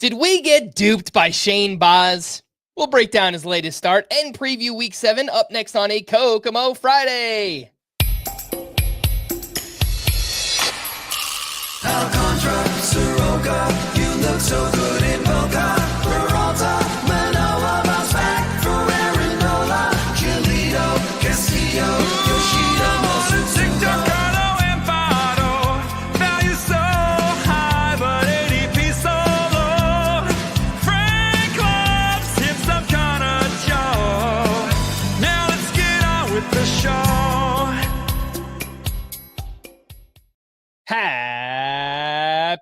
Did we get duped by Shane Baz? We'll break down his latest start and preview Week 7 up next on a Kokomo Friday. Alcantara, Soroka, you look so good in Boca. Peralta, Manoa, bounce back for Aaron Giolito, Castillo, Yoshida, Mosu, Carlo, and Fado. Value so high, but ADP so low. Frank Clubs hit some kind of Joe. Now let's get on with the show. Happy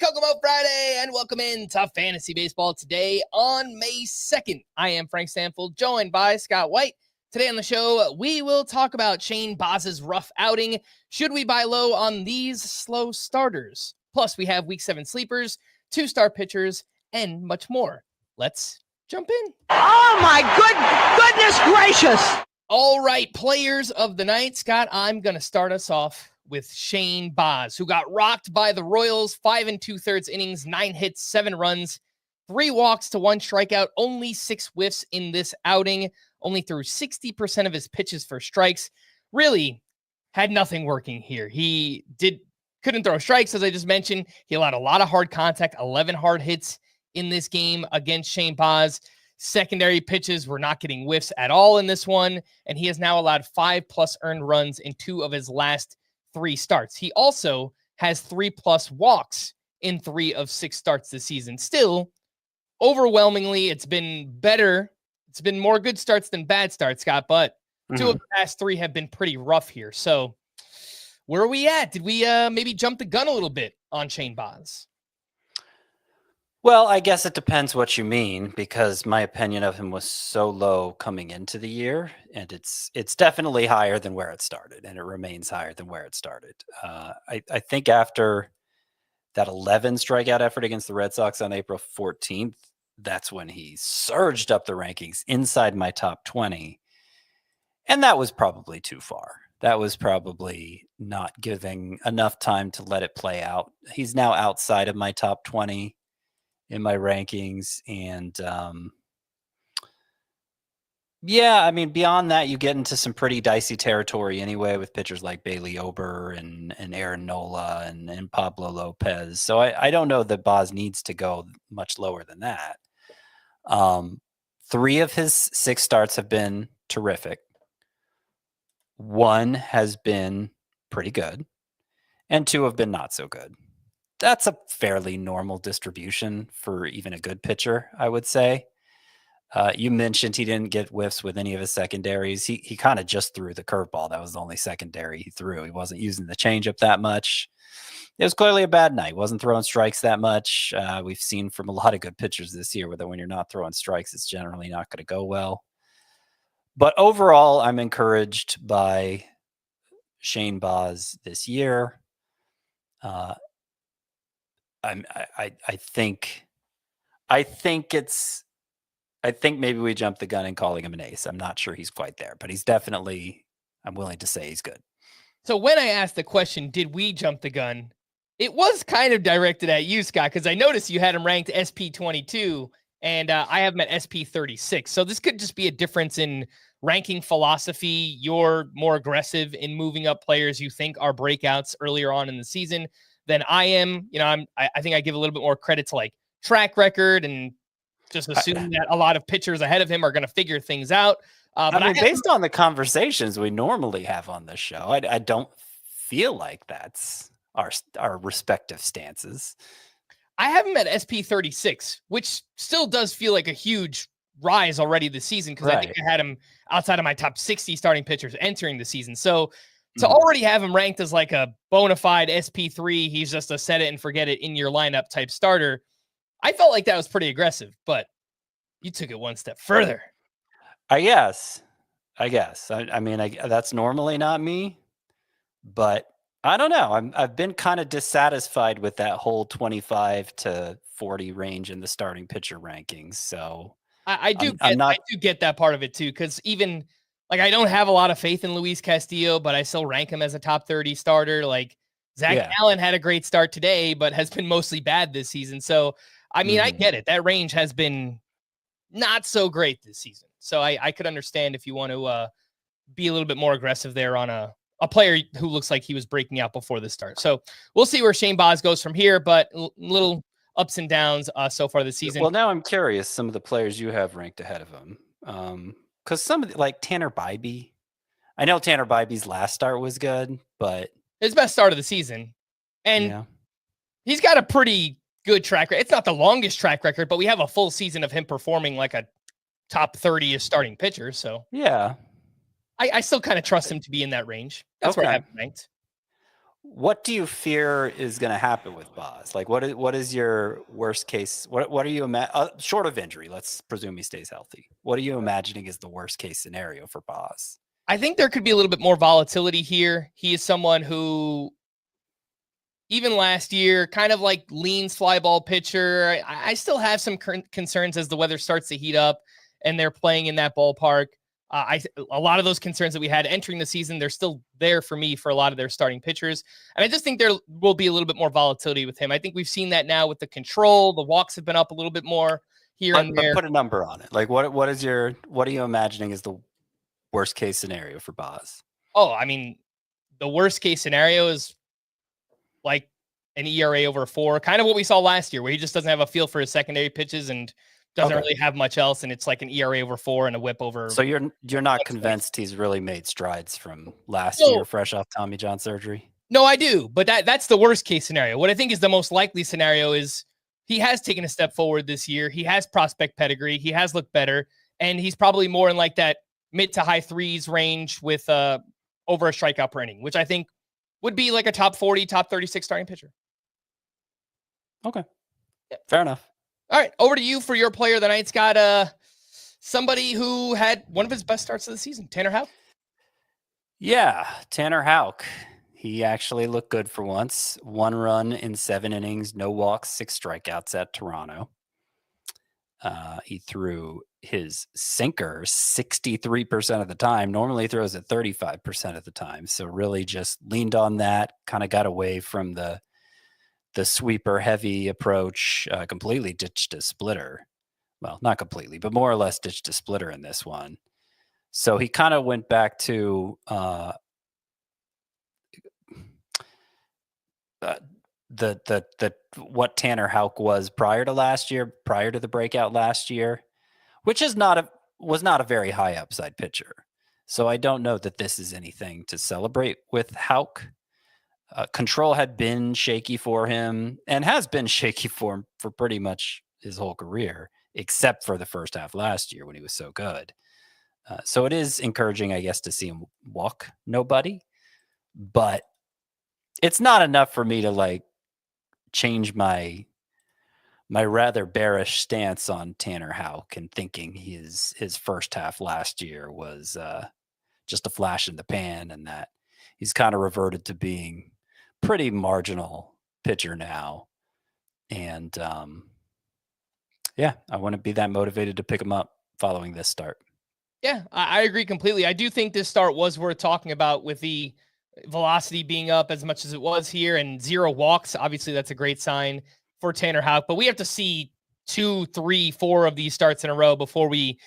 Kokomo Friday and welcome into Fantasy Baseball today on May 2nd. I am Frank Stampfl, joined by Scott White. Today on the show, we will talk about Shane Baz's rough outing. Should we buy low on these slow starters? Plus, we have Week 7 sleepers, 2-star pitchers, and much more. Let's jump in. Oh my goodness gracious! All right, players of the night. Scott, I'm going to start us off with Shane Baz, who got rocked by the Royals, 5 2/3 innings, 9 hits, 7 runs, 3 walks to 1 strikeout, only 6 whiffs in this outing, only threw 60% of his pitches for strikes. Really had nothing working here. He couldn't throw strikes, as I just mentioned. He allowed a lot of hard contact, 11 hard hits in this game against Shane Baz. Secondary pitches were not getting whiffs at all in this one, and he has now allowed 5+ earned runs in 2 of his last 3 starts. He also has 3+ walks in 3 of 6 starts this season. Still, overwhelmingly, it's been better. It's been more good starts than bad starts, Scott, but 2 of the past 3 have been pretty rough here. So where are we at? Did we maybe jump the gun a little bit on Shane Baz? Well, I guess it depends what you mean, because my opinion of him was so low coming into the year, and it's definitely higher than where it started, and it remains higher than where it started. I think after that 11 strikeout effort against the Red Sox on April 14th, that's when he surged up the rankings inside my top 20, and that was probably too far. That was probably not giving enough time to let it play out. He's now outside of my top 20 in my rankings. And yeah, I mean, beyond that, you get into some pretty dicey territory anyway with pitchers like Bailey Ober and Aaron Nola and Pablo Lopez. So I don't know that Baz needs to go much lower than that. 3 of his 6 starts have been terrific. 1 has been pretty good, and 2 have been not so good. That's a fairly normal distribution for even a good pitcher, I would say. You mentioned he didn't get whiffs with any of his secondaries. He kind of just threw the curveball. That was the only secondary he threw. He wasn't using the changeup that much. It was clearly a bad night. Wasn't throwing strikes that much. We've seen from a lot of good pitchers this year that when you're not throwing strikes, it's generally not going to go well. But overall, I'm encouraged by Shane Baz this year. I think maybe we jumped the gun in calling him an ace. I'm not sure he's quite there, but he's definitely, I'm willing to say he's good. So when I asked the question, did we jump the gun? It was kind of directed at you, Scott, because I noticed you had him ranked SP22 and I have him at SP36. So this could just be a difference in ranking philosophy. You're more aggressive in moving up players you think are breakouts earlier on in the season than I am. You know, I think I give a little bit more credit to like track record and just assume that a lot of pitchers ahead of him are going to figure things out. But I mean, based on the conversations we normally have on this show, I don't feel like that's our respective stances. I have him at SP36, which still does feel like a huge rise already this season, because I think I had him outside of my top 60 starting pitchers entering the season. So to already have him ranked as like a bona fide SP3, he's just a set it and forget it in your lineup type starter, I felt like that was pretty aggressive, but you took it one step further. I guess. I mean, that's normally not me, but I don't know. I've been kind of dissatisfied with that whole 25 to 40 range in the starting pitcher rankings. So I do get that part of it too, because even like I don't have a lot of faith in Luis Castillo, but I still rank him as a top 30 starter. Like Zac Gallen had a great start today, but has been mostly bad this season. So I mean, I Mhm. get it. That range has been not so great this season. So I could understand if you want to be a little bit more aggressive there on a player who looks like he was breaking out before the start. So we'll see where Shane Baz goes from here, but little ups and downs so far this season. Well, now I'm curious some of the players you have ranked ahead of him. Because some of like Tanner Bybee, I know Tanner Bybee's last start was good, but His best start of the season. And yeah. he's got a pretty good track record. It's not the longest track record, but we have a full season of him performing like a top 30 starting pitcher. So Yeah. I still kind of trust him to be in that range. That's where I Okay. have him ranked. What do you fear is going to happen with Boz? Like, what is your worst case? What are you short of injury? Let's presume he stays healthy. What are you imagining is the worst case scenario for Boz? I think there could be a little bit more volatility here. He is someone who, even last year, kind of like leans fly ball pitcher. I still have some concerns as the weather starts to heat up and they're playing in that ballpark. A lot of those concerns that we had entering the season, they're still there for me for a lot of their starting pitchers. And I just think there will be a little bit more volatility with him. I think we've seen that now with the control. The walks have been up a little bit more here and there. But put a number on it. Like, what are you imagining is the worst case scenario for Boz? Oh, I mean, the worst case scenario is like an ERA over 4, kind of what we saw last year, where he just doesn't have a feel for his secondary pitches and doesn't really have much else, and it's like an ERA over 4 and a WHIP over. So you're not convinced he's really made strides from last year, fresh off Tommy John surgery? No, I do, but that's the worst case scenario. What I think is the most likely scenario is he has taken a step forward this year. He has prospect pedigree. He has looked better, and he's probably more in like that mid to high 3s range with over a strikeout per inning, which I think would be like a top 40, top 36 starting pitcher. Okay, fair enough. All right, over to you for your player of the night, Scott. Somebody who had one of his best starts of the season, Tanner Houck. Yeah, Tanner Houck. He actually looked good for once. 1 run in 7 innings, no walks, 6 strikeouts at Toronto. He threw his sinker 63% of the time. Normally throws it 35% of the time. So really just leaned on that, kind of got away from the sweeper heavy approach, completely ditched a splitter. Well, not completely, but more or less ditched a splitter in this one. So he kind of went back to the what Tanner Houck was prior to last year, prior to the breakout last year, which was not a very high upside pitcher. So I don't know that this is anything to celebrate with Houck. Control had been shaky for him and has been shaky for him for pretty much his whole career, except for the first half last year when he was so good. So it is encouraging, I guess, to see him walk nobody, but it's not enough for me to like change my rather bearish stance on Tanner Houck and thinking his first half last year was just a flash in the pan and that he's kind of reverted to being pretty marginal pitcher now. And yeah, I wouldn't be that motivated to pick him up following this start. Yeah, I agree completely. I do think this start was worth talking about with the velocity being up as much as it was here and 0 walks. Obviously, that's a great sign for Tanner Houck, but we have to see 2, 3, 4 of these starts in a row before we,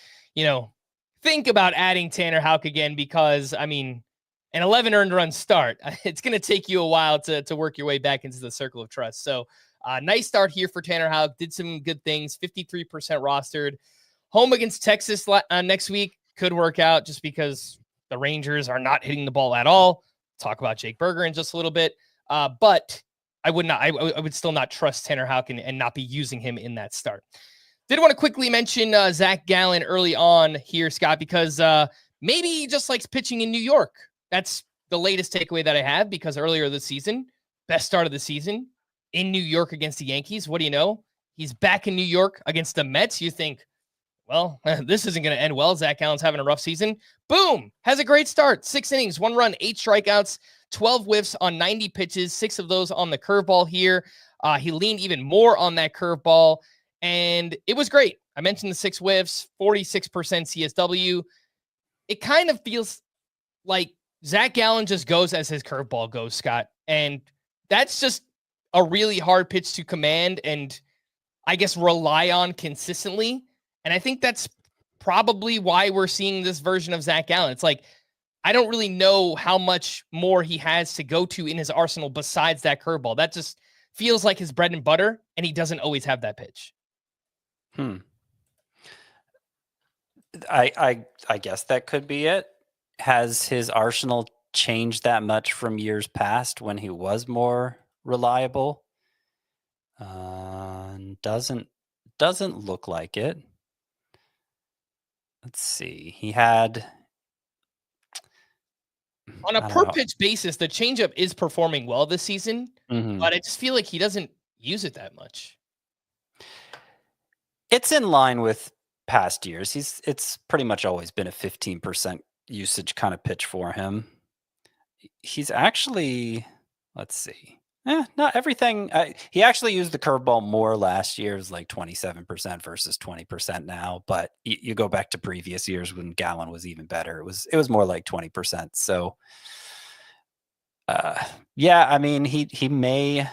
think about adding Tanner Houck again, because I mean, an 11 earned run start, it's going to take you a while to work your way back into the circle of trust. So nice start here for Tanner Houck. Did some good things, 53% rostered. Home against Texas next week could work out just because the Rangers are not hitting the ball at all. Talk about Jake Berger in just a little bit. But I would still not trust Tanner Houck and not be using him in that start. Did want to quickly mention Zac Gallen early on here, Scott, because maybe he just likes pitching in New York. That's the latest takeaway that I have, because earlier this season, best start of the season in New York against the Yankees. What do you know? He's back in New York against the Mets. You think, well, this isn't going to end well. Zac Gallen's having a rough season. Boom! Has a great start. 6 innings, 1 run, 8 strikeouts, 12 whiffs on 90 pitches, 6 of those on the curveball here. He leaned even more on that curveball, and it was great. I mentioned the 6 whiffs, 46% CSW. It kind of feels like Zac Gallen just goes as his curveball goes, Scott. And that's just a really hard pitch to command. And I guess, rely on consistently. And I think that's probably why we're seeing this version of Zac Gallen. It's like, I don't really know how much more he has to go to in his arsenal besides that curveball. That just feels like his bread and butter, and he doesn't always have that pitch. I guess that could be it. Has his arsenal changed that much from years past when he was more reliable? Doesn't look like it. Let's see. He had on a per pitch basis, the changeup is performing well this season, but I just feel like he doesn't use it that much. It's in line with past years. It's pretty much always been a 15% usage kind of pitch for him. He's actually, let's see. Not everything. He actually used the curveball more last year. It was like 27% versus 20% now. But you go back to previous years when Gallen was even better. It was more like 20%. So, yeah, I mean, he may.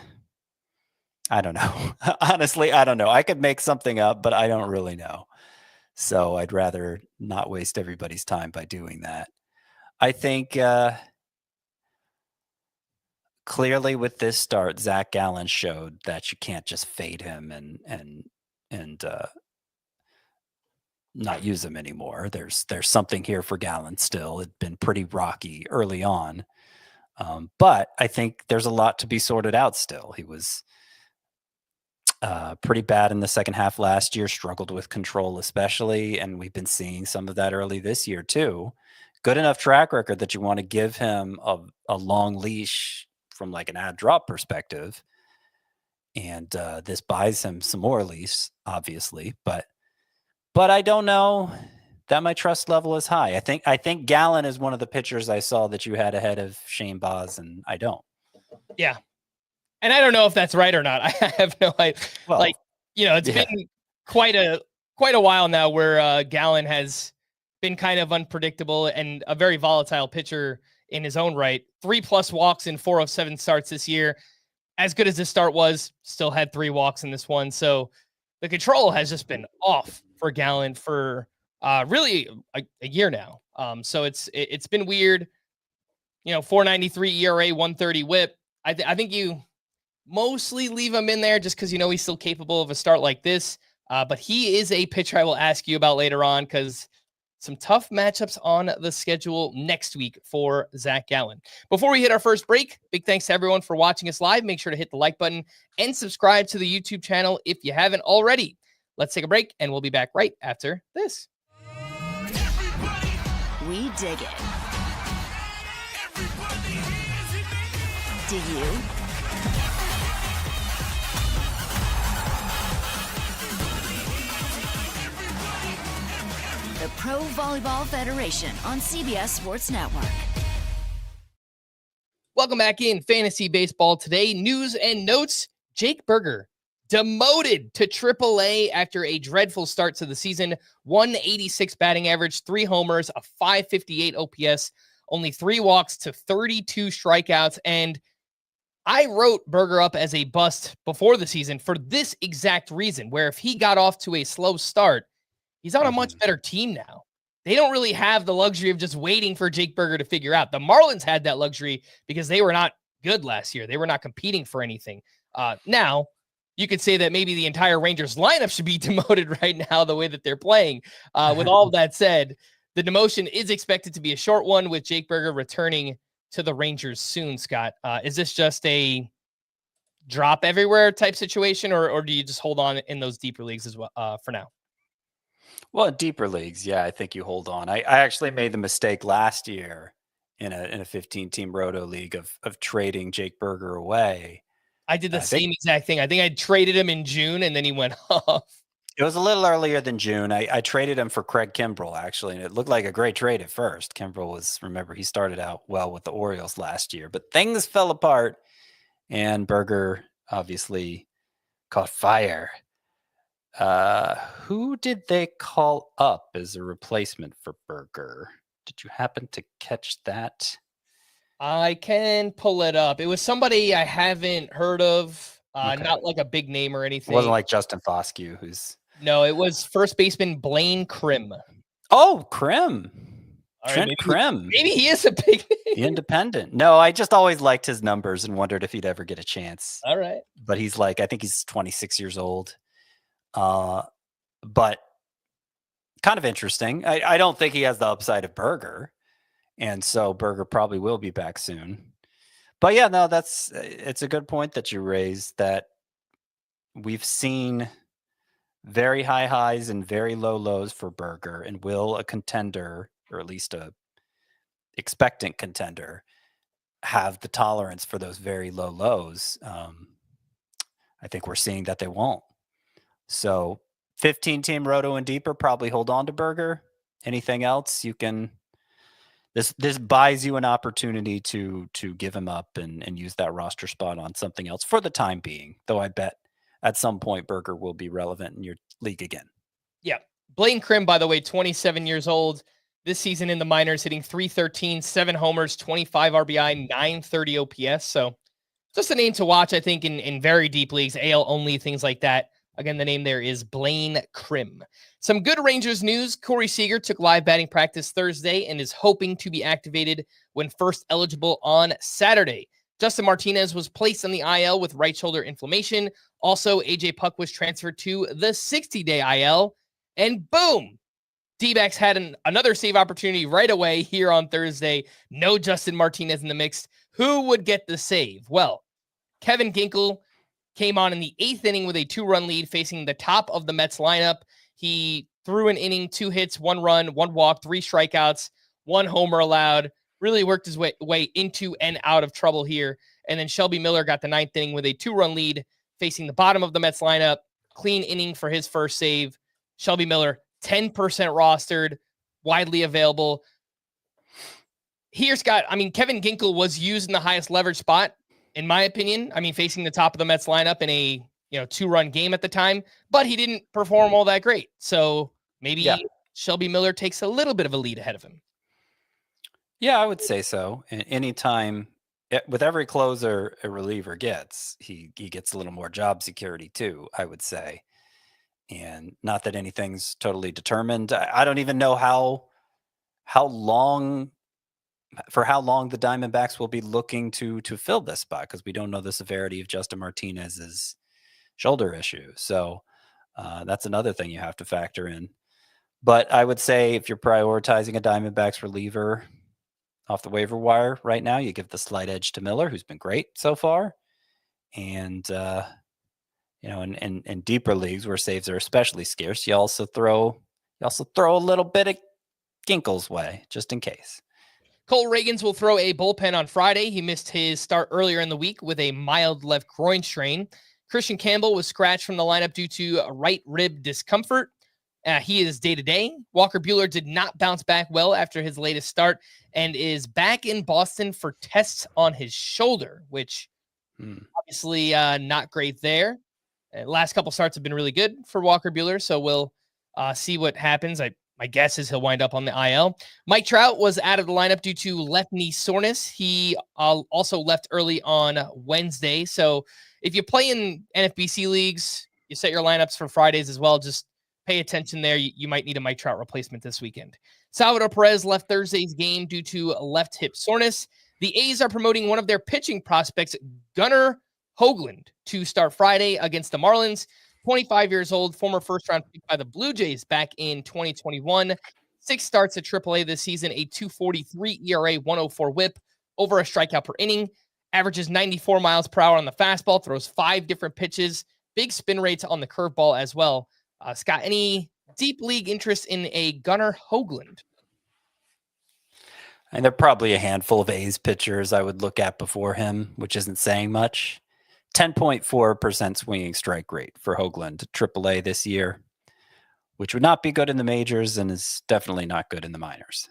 I don't know. Honestly, I don't know. I could make something up, but I don't really know. So I'd rather not waste everybody's time by doing that. I think clearly with this start, Zac Gallen showed that you can't just fade him and not use him anymore. There's something here for Gallen still. It'd been pretty rocky early on, but I think there's a lot to be sorted out still. He was pretty bad in the second half last year, struggled with control especially, and we've been seeing some of that early this year too. Good enough track record that you want to give him a long leash from like an add drop perspective. And this buys him some more leash, obviously, but I don't know that my trust level is high. I think Gallen is one of the pitchers I saw that you had ahead of Shane Baz, and I don't. Yeah. And I don't know if that's right or not. I have no idea. Well, like, it's been quite a while now where Gallen has been kind of unpredictable and a very volatile pitcher in his own right. 3+ walks in 4 of 7 starts this year. As good as this start was, still had 3 walks in this one. So the control has just been off for Gallen for really a year now. So it's been weird. 4.93 ERA, 130 WHIP. I think you mostly leave him in there just because he's still capable of a start like this. But he is a pitcher I will ask you about later on because some tough matchups on the schedule next week for Zac Gallen. Before we hit our first break, big thanks to everyone for watching us live. Make sure to hit the like button and subscribe to the YouTube channel if you haven't already. Let's take a break, and we'll be back right after this. We dig it. Do you? The Pro Volleyball Federation on CBS Sports Network. Welcome back in Fantasy Baseball today. News and notes. Jake Burger demoted to AAA after a dreadful start to the season. 186 batting average, 3 homers, a 558 OPS, only 3 walks to 32 strikeouts. And I wrote Burger up as a bust before the season for this exact reason, where if he got off to a slow start, he's on a much better team now. They don't really have the luxury of just waiting for Jake Burger to figure out. The Marlins had that luxury because they were not good last year. They were not competing for anything. Now, you could say that maybe the entire Rangers lineup should be demoted right now, the way that they're playing. With all of that said, the demotion is expected to be a short one with Jake Burger returning to the Rangers soon, Scott. Is this just a drop everywhere type situation, or do you just hold on in those deeper leagues as well for now? Well, deeper leagues, yeah, I think you hold on. I actually made the mistake last year in a 15-team roto league of trading Jake Burger away. I did the same exact thing. I think I traded him in June, and then he went off. It was a little earlier than June. I traded him for Craig Kimbrell, actually, and it looked like a great trade at first. Kimbrell remember, he started out well with the Orioles last year, but things fell apart, and Burger obviously caught fire. Who did they call up as a replacement for Burger? Did you happen to catch that? I can pull it up. It was somebody I haven't heard of. Okay. Not like a big name or It anything. wasn't like Justin Foscue, who's No, it was first baseman Blaine Krim. Krim. All right, Trent Krim. maybe he is a big The independent. No, I just always liked his numbers and wondered if he'd ever get a chance. All right. But he's I think he's 26 years old. But kind of interesting. I don't think he has the upside of Berger. And so Berger probably will be back soon. But yeah, no, it's a good point that you raised, that we've seen very high highs and very low lows for Berger, and will a contender, or at least a expectant contender, have the tolerance for those very low lows? I think we're seeing that they won't. So 15-team roto and deeper, probably hold on to Berger. Anything else you can, this buys you an opportunity to give him up and use that roster spot on something else for the time being, though I bet at some point Berger will be relevant in your league again. Yeah. Blaine Krim, by the way, 27 years old. This season in the minors, hitting .313, 7 homers, 25 RBI, 930 OPS. So just a name to watch, I think, in very deep leagues, AL only, things like that. Again, the name there is Blaine Krim. Some good Rangers news. Corey Seager took live batting practice Thursday and is hoping to be activated when first eligible on Saturday. Justin Martinez was placed on the IL with right shoulder inflammation. Also, AJ Puck was transferred to the 60-day IL. And boom, D-backs had another save opportunity right away here on Thursday. No Justin Martinez in the mix. Who would get the save? Well, Kevin Ginkel came on in the 8th inning with a 2-run lead facing the top of the Mets lineup. He threw an inning, 2 hits, 1 run, 1 walk, 3 strikeouts, 1 homer allowed. Really worked his way into and out of trouble here. And then Shelby Miller got the 9th inning with a 2-run lead facing the bottom of the Mets lineup. Clean inning for his first save. Shelby Miller, 10% rostered, widely available. Here, Scott, Kevin Ginkel was used in the highest leverage spot, in my opinion. Facing the top of the Mets lineup in a 2-run game at the time, but he didn't perform all that great. So maybe Shelby Miller takes a little bit of a lead ahead of him. Yeah, I would say so. And anytime, with every closer a reliever gets, he gets a little more job security too, I would say. And not that anything's totally determined. I don't even know how long the Diamondbacks will be looking to fill this spot, because we don't know the severity of Justin Martinez's shoulder issue. So that's another thing you have to factor in. But I would say if you're prioritizing a Diamondbacks reliever off the waiver wire right now, you give the slight edge to Miller, who's been great so far. And in deeper leagues where saves are especially scarce, you also throw a little bit of Ginkel's way, just in case. Cole Reagans will throw a bullpen on Friday. He missed his start earlier in the week with a mild left groin strain. Christian Campbell was scratched from the lineup due to right rib discomfort. He is day-to-day. Walker Buehler did not bounce back well after his latest start and is back in Boston for tests on his shoulder, which obviously not great there. Last couple starts have been really good for Walker Buehler, so we'll see what happens. My guess is he'll wind up on the IL. Mike Trout was out of the lineup due to left knee soreness. He also left early on Wednesday. So if you play in NFBC leagues, you set your lineups for Fridays as well. Just pay attention there. You might need a Mike Trout replacement this weekend. Salvador Perez left Thursday's game due to left hip soreness. The A's are promoting one of their pitching prospects, Gunnar Hoagland, to start Friday against the Marlins. 25 years old, former first-round pick by the Blue Jays back in 2021. 6 starts at AAA this season, a 2.43 ERA, 104 whip, over a strikeout per inning, averages 94 miles per hour on the fastball, throws 5 different pitches, big spin rates on the curveball as well. Scott, any deep league interest in a Gunnar Hoagland? And there are probably a handful of A's pitchers I would look at before him, which isn't saying much. 10.4% swinging strike rate for Hoagland to AAA this year, which would not be good in the majors and is definitely not good in the minors.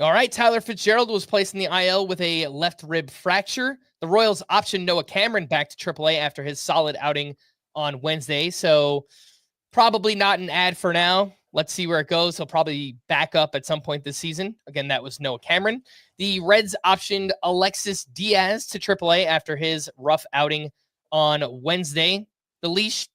All right, Tyler Fitzgerald was placed in the IL with a left rib fracture. The Royals optioned Noah Cameron back to AAA after his solid outing on Wednesday, so probably not an ad for now. Let's see where it goes. He'll probably back up at some point this season. Again, that was Noah Cameron. The Reds optioned Alexis Diaz to AAA after his rough outing on Wednesday. The leash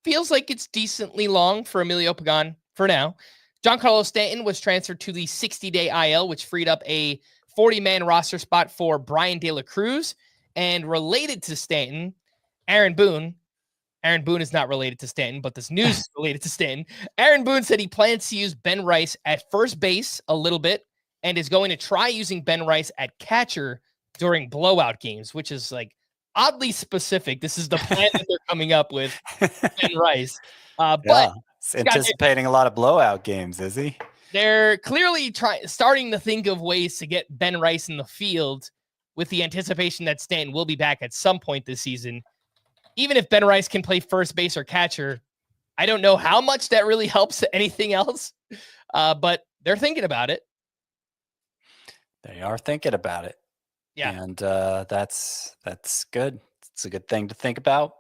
feels like it's decently long for Emilio Pagan for now. Giancarlo Stanton was transferred to the 60-day IL, which freed up a 40-man roster spot for Brian De La Cruz. And related to Stanton, Aaron Boone. Aaron Boone is not related to Stanton, but this news is related to Stanton. Aaron Boone said he plans to use Ben Rice at first base a little bit and is going to try using Ben Rice at catcher during blowout games, which is like oddly specific. This is the plan that they're coming up with, Ben Rice. But he's anticipating a lot of blowout games, is he? They're clearly starting to think of ways to get Ben Rice in the field with the anticipation that Stanton will be back at some point this season. Even if Ben Rice can play first base or catcher, I don't know how much that really helps anything else, but they're thinking about it. They are thinking about it. Yeah. And that's good. It's a good thing to think about.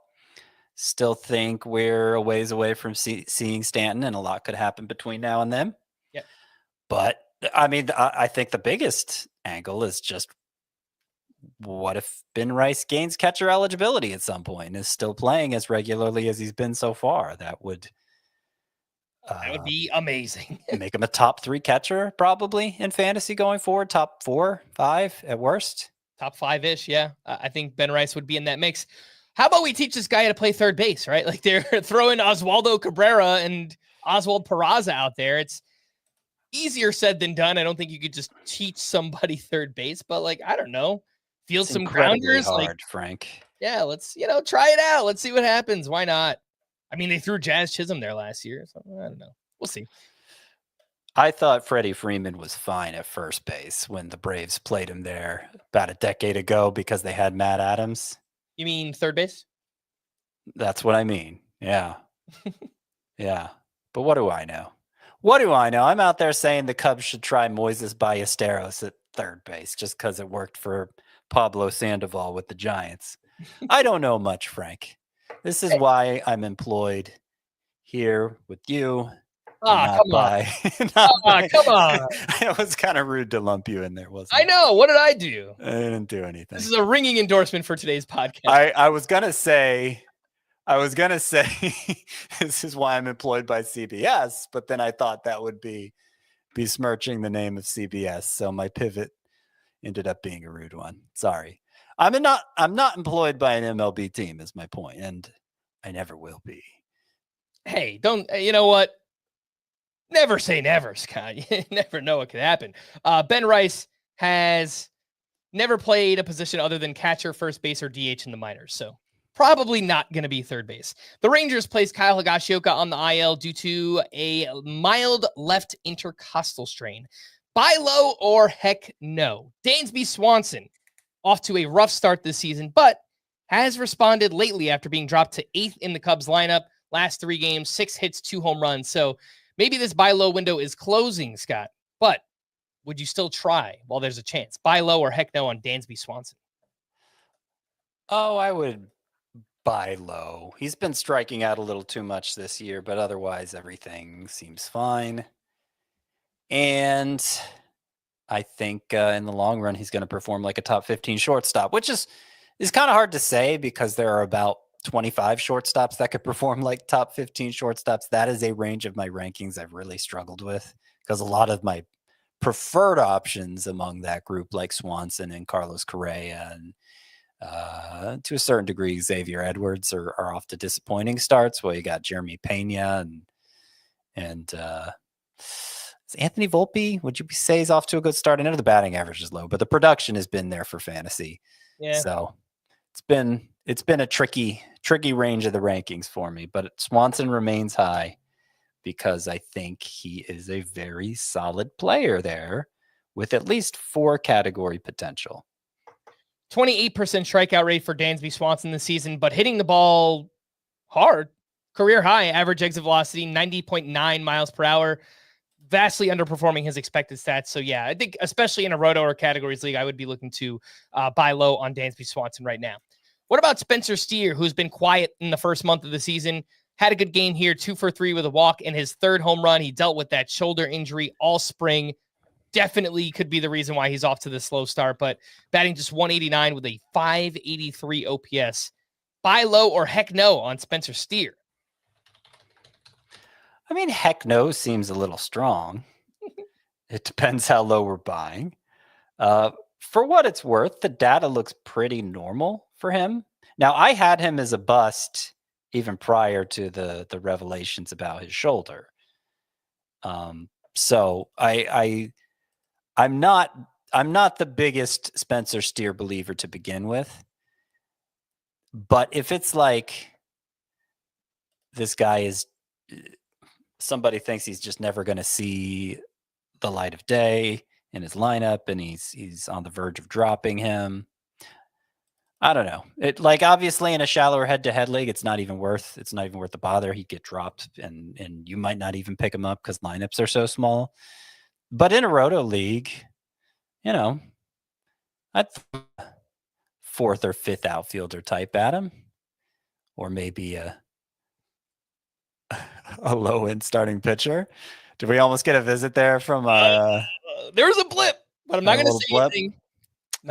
Still think we're a ways away from seeing Stanton, and a lot could happen between now and then. Yeah. But, I mean, I think the biggest angle is just, what if Ben Rice gains catcher eligibility at some point and is still playing as regularly as he's been so far? That would be amazing. Make him a top 3 catcher probably in fantasy going forward. Top 4, 5 at worst. Top 5-ish, yeah. I think Ben Rice would be in that mix. How about we teach this guy how to play third base, right? Like they're throwing Oswaldo Cabrera and Oswald Peraza out there. It's easier said than done. I don't think you could just teach somebody third base, but like, I don't know. Field some grounders, hard, like Frank. Yeah, let's try it out. Let's see what happens. Why not? I mean, they threw Jazz Chisholm there last year, so I don't know. We'll see. I thought Freddie Freeman was fine at first base when the Braves played him there about a decade ago because they had Matt Adams. You mean third base? That's what I mean. Yeah, yeah. But what do I know? What do I know? I'm out there saying the Cubs should try Moises Ballesteros at third base just because it worked for Pablo Sandoval with the Giants. I don't know much, Frank. This is why I'm employed here with you. Come on. Come on. It was kind of rude to lump you in there, wasn't I it? know. What did I do? I didn't do anything. This is a ringing endorsement for today's podcast. I was gonna say this is why I'm employed by CBS, but then I thought that would be besmirching the name of CBS. So my pivot ended up being a rude one. Sorry. I'm not employed by an MLB team is my point, and I never will be. Hey, you know what? Never say never, Scott. You never know what could happen. Ben Rice has never played a position other than catcher, first base, or DH in the minors, so probably not going to be third base. The Rangers placed Kyle Higashioka on the IL due to a mild left intercostal strain. Buy low or heck no. Dansby Swanson off to a rough start this season, but has responded lately after being dropped to 8th in the Cubs lineup. Last 3 games, 6 hits, 2 home runs. So maybe this buy low window is closing, Scott, but would you still try while there's a chance? Buy low or heck no on Dansby Swanson? Oh, I would buy low. He's been striking out a little too much this year, but otherwise everything seems fine. And I think in the long run, he's going to perform like a top 15 shortstop, which is kind of hard to say because there are about 25 shortstops that could perform like top 15 shortstops. That is a range of my rankings I've really struggled with because a lot of my preferred options among that group, like Swanson and Carlos Correa and to a certain degree, Xavier Edwards are off to disappointing starts. Well, you got Jeremy Pena and Anthony Volpe, would you say he's off to a good start? I know the batting average is low, but the production has been there for fantasy. Yeah. So it's been a tricky range of the rankings for me, but Swanson remains high because I think he is a very solid player there with at least 4 category potential. 28% strikeout rate for Dansby Swanson this season, but hitting the ball hard. Career high average exit velocity, 90.9 miles per hour. Vastly underperforming his expected stats. So yeah, I think especially in a roto or categories league, I would be looking to buy low on Dansby Swanson right now. What about Spencer Steer, who's been quiet in the first month of the season? Had a good game here, 2 for 3 with a walk in his 3rd home run. He dealt with that shoulder injury all spring. Definitely could be the reason why he's off to the slow start, but batting just 189 with a 583 OPS buy low or heck no on Spencer Steer? I mean, heck no seems a little strong. It depends how low we're buying. For what it's worth, the data looks pretty normal for him. Now, I had him as a bust even prior to the revelations about his shoulder. So I'm not the biggest Spencer Steer believer to begin with. But if it's like this guy is somebody thinks he's just never going to see the light of day in his lineup and he's on the verge of dropping him. I don't know. It like obviously in a shallower head-to-head league, it's not even worth the bother. He'd get dropped and you might not even pick him up because lineups are so small. But in a roto league, I'd fourth or fifth outfielder type at him, or maybe a low end starting pitcher. Did we almost get a visit there from there was a blip, but I'm not going to say blip. anything.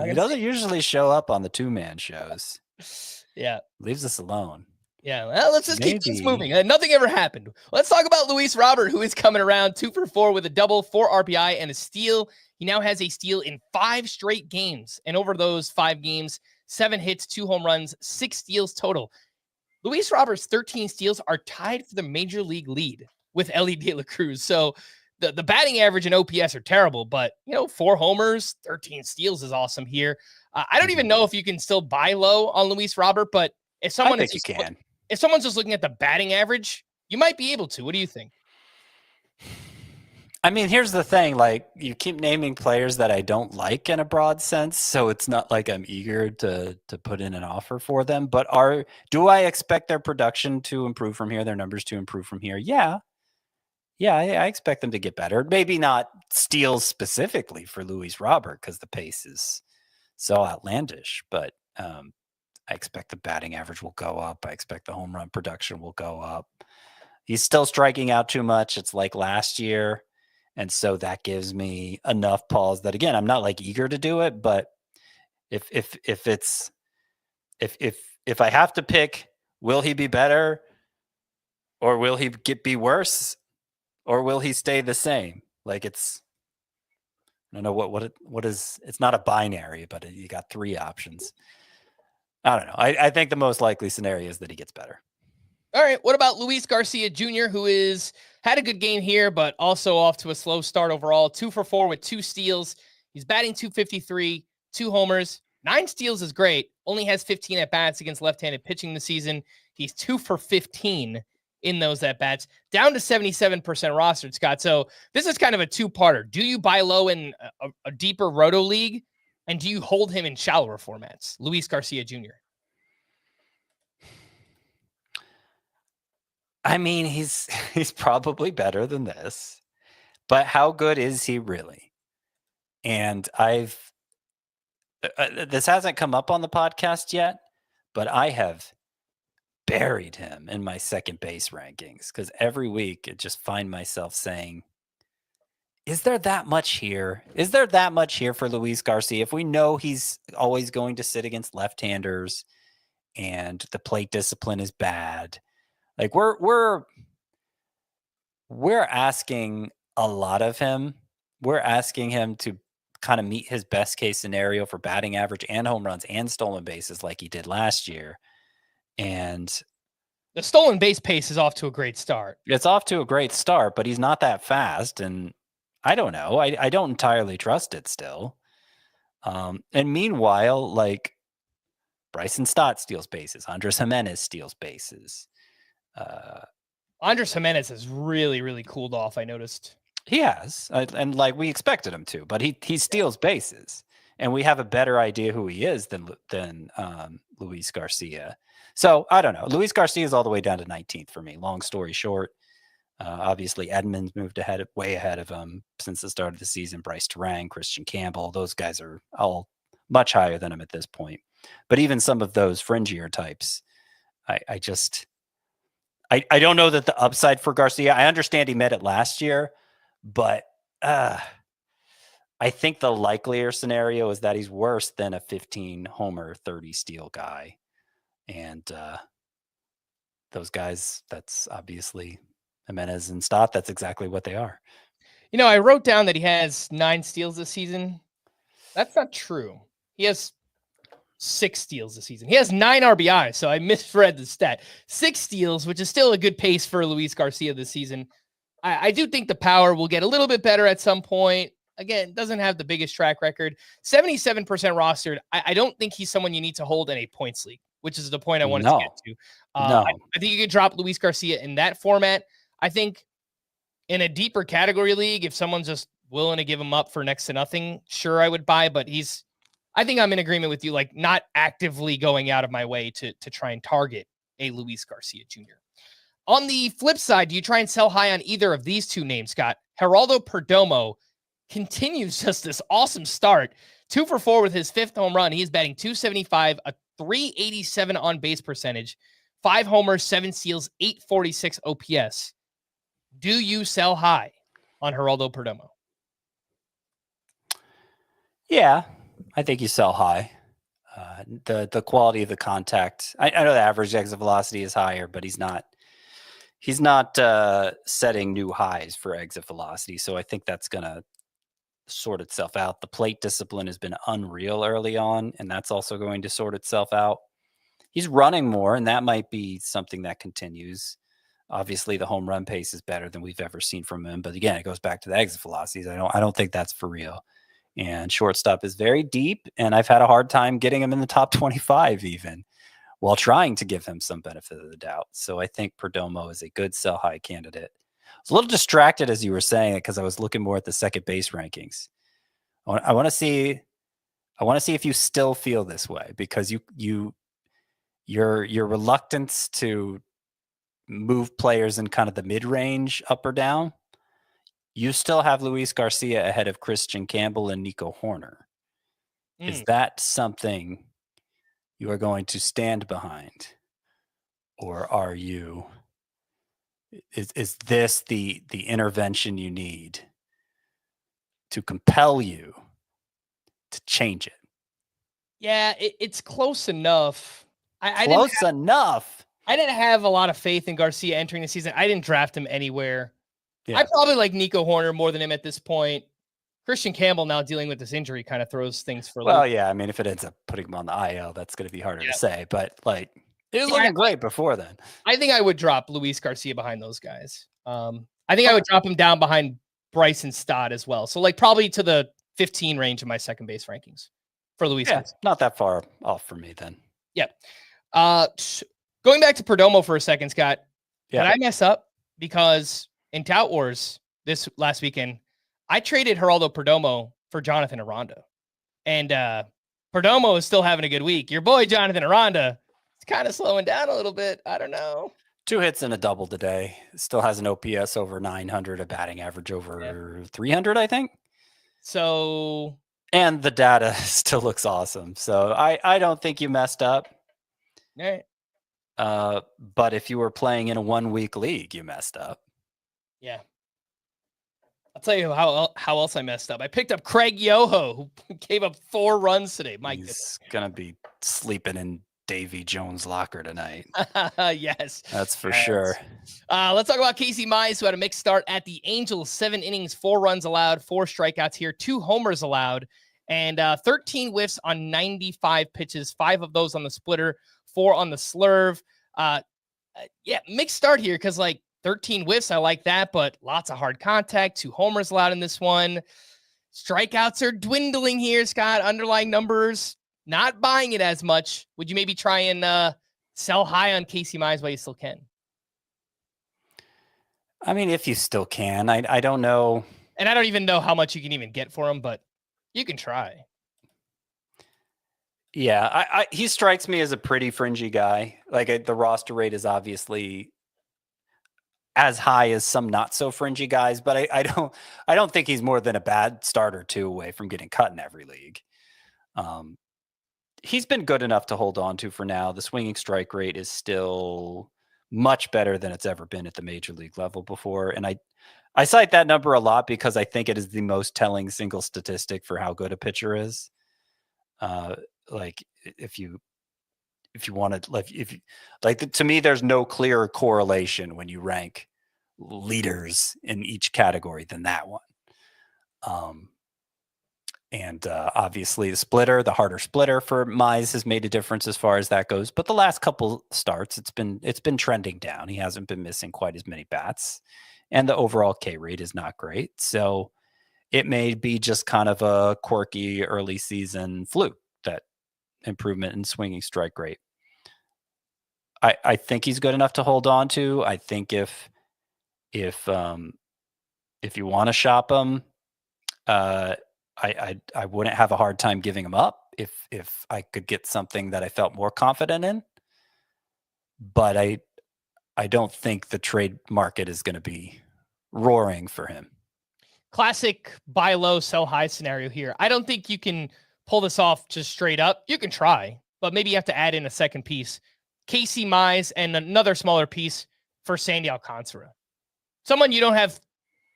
He doesn't usually show up on the 2-man shows. Yeah. Leaves us alone. Yeah. Well, let's just keep things moving. Nothing ever happened. Let's talk about Luis Robert, who is coming around 2 for 4 with a double, 4 RBI, and a steal. He now has a steal in 5 straight games. And over those 5 games, 7 hits, 2 home runs, 6 steals total. Luis Robert's 13 steals are tied for the major league lead with Ellie De La Cruz. So the batting average and OPS are terrible, but 4 homers, 13 steals is awesome here. I don't even know if you can still buy low on Luis Robert, but if someone I think you can. If someone's just looking at the batting average, you might be able to. What do you think? I mean, here's the thing. Like, you keep naming players that I don't like in a broad sense, so it's not like I'm eager to put in an offer for them. But do I expect their production to improve from here, their numbers to improve from here? Yeah. Yeah, I expect them to get better. Maybe not steals specifically for Luis Robert because the pace is so outlandish, but I expect the batting average will go up. I expect the home run production will go up. He's still striking out too much. It's like last year. And so that gives me enough pause that, again, I'm not like eager to do it, but if I have to pick, will he be better or will he be worse or will he stay the same? Like I don't know what is, it's not a binary, but you got 3 options. I don't know. I think the most likely scenario is that he gets better. All right. What about Luis Garcia Jr., who had a good game here, but also off to a slow start overall? 2 for 4 with 2 steals. He's batting .253, 2 homers, 9 steals is great. Only has 15 at bats against left-handed pitching this season. He's 2 for 15 in those at bats, down to 77% rostered, Scott. So this is kind of a 2-parter. Do you buy low in a deeper roto league, and do you hold him in shallower formats? Luis Garcia Jr. I mean, he's probably better than this, but how good is he really? And this hasn't come up on the podcast yet, but I have buried him in my second base rankings because every week I just find myself saying, is there that much here? Is there that much here for Luis Garcia? If we know he's always going to sit against left-handers and the plate discipline is bad, like we're asking a lot of him. We're asking him to kind of meet his best case scenario for batting average and home runs and stolen bases like he did last year. And the stolen base pace is off to a great start. It's off to a great start, but he's not that fast. And I don't know. I don't entirely trust it still. And meanwhile, like Bryson Stott steals bases. Andres Jimenez steals bases. Andres Jimenez has really, really cooled off, I noticed. He has. And like we expected him to, but he steals bases. And we have a better idea who he is than Luis Garcia. So I don't know. Luis Garcia is all the way down to 19th for me. Long story short, obviously Edmonds moved way ahead of him since the start of the season. Bryce Terang, Christian Campbell, those guys are all much higher than him at this point. But even some of those fringier types, I don't know that the upside for Garcia, I understand he met it last year, but I think the likelier scenario is that he's worse than a 15 homer, 30 steal guy. And those guys, that's obviously Jimenez and Stott. That's exactly what they are. I wrote down that he has 9 steals this season. That's not true. He has 6 steals this season. He has 9 RBIs, so I misread the stat. 6 steals, which is still a good pace for Luis Garcia this season. I do think the power will get a little bit better at some point. Again, doesn't have the biggest track record. 77% rostered. I don't think he's someone you need to hold in a points league, which is the point I wanted to get to. No. I think you could drop Luis Garcia in that format. I think in a deeper category league, if someone's just willing to give him up for next to nothing, sure, I would buy, but I think I'm in agreement with you, like not actively going out of my way to try and target a Luis Garcia Jr. On the flip side, do you try and sell high on either of these two names, Scott? Geraldo Perdomo continues just this awesome start. 2 for 4 with his 5th home run. He's batting .275, a .387 on base percentage, 5 homers, 7 steals, .846 OPS. Do you sell high on Geraldo Perdomo? Yeah, I think you sell high. The quality of the contact. I know the average exit velocity is higher, but he's not setting new highs for exit velocity. So I think that's going to sort itself out. The plate discipline has been unreal early on, and that's also going to sort itself out. He's running more, and that might be something that continues. Obviously, the home run pace is better than we've ever seen from him. But again, it goes back to the exit velocities. I don't think that's for real. And shortstop is very deep, and I've had a hard time getting him in the top 25 even, while trying to give him some benefit of the doubt. So I think Perdomo is a good sell high candidate. I was a little distracted as you were saying it because I was looking more at the second base rankings. I want to see if you still feel this way, because your reluctance to move players in kind of the mid-range up or down. You still have Luis Garcia ahead of Christian Campbell and Nico Horner. Is that something you are going to stand behind? Or are you, is this the intervention you need to compel you to change it? Yeah, it's close enough. Close enough. I didn't have a lot of faith in Garcia entering the season. I didn't draft him anywhere. Yeah. I probably like Nico Horner more than him at this point. Christian Campbell now dealing with this injury kind of throws things for Well, loop. yeah. I mean, if it ends up putting him on the IL, that's going to be harder to say. But like, it was looking great before then. I think I would drop Luis Garcia behind those guys. I think I would drop him down behind Bryce and Stott as well. So like probably to the 15 range of my second base rankings for Luis Garcia. Not that far off for me then. Yep. Going back to Perdomo for a second, Scott. Did I mess up? Because in Tout Wars this last weekend, I traded Geraldo Perdomo for Jonathan Aranda. And Perdomo is still having a good week. Your boy, Jonathan Aranda, is kind of slowing down a little bit. I don't know. 2 hits and a double today. Still has an OPS over 900, a batting average over 300, I think. So. And the data still looks awesome. So I don't think you messed up. All right. But if you were playing in a 1-week league, you messed up. Yeah. I'll tell you how else I messed up. I picked up Craig Yoho, who gave up 4 runs today. He's going to be sleeping in Davy Jones' locker tonight. Yes. That's for sure. Let's talk about Casey Mize, who had a mixed start at the Angels. 7 innings, 4 runs allowed, 4 strikeouts here, 2 homers allowed, and 13 whiffs on 95 pitches, 5 of those on the splitter, 4 on the slurve. Mixed start here because like 13 whiffs, I like that, but lots of hard contact, 2 homers allowed in this one. Strikeouts are dwindling here, Scott. Underlying numbers, not buying it as much. Would you maybe try and sell high on Casey Mize while you still can? I mean, if you still can, I don't know. And I don't even know how much you can even get for him, but you can try. Yeah, he strikes me as a pretty fringy guy. Like the roster rate is obviously as high as some not so fringy guys, but I don't think he's more than a bad start or 2 away from getting cut in every league. He's been good enough to hold on to for now. The swinging strike rate is still much better than it's ever been at the major league level before. And I cite that number a lot because I think it is the most telling single statistic for how good a pitcher is. Like if you if you want to, to me, there's no clearer correlation when you rank leaders in each category than that one. And obviously the harder splitter for Mize has made a difference as far as that goes. But the last couple starts, it's been trending down. He hasn't been missing quite as many bats, and the overall K rate is not great. So it may be just kind of a quirky early season fluke, that improvement in swinging strike rate. I think he's good enough to hold on to. I think if you want to shop him, I wouldn't have a hard time giving him up if I could get something that I felt more confident in. But I don't think the trade market is going to be roaring for him. Classic buy low, sell high scenario here. I don't think you can pull this off just straight up. You can try, but maybe you have to add in a second piece. Casey Mize and another smaller piece for Sandy Alcantara. Someone you don't have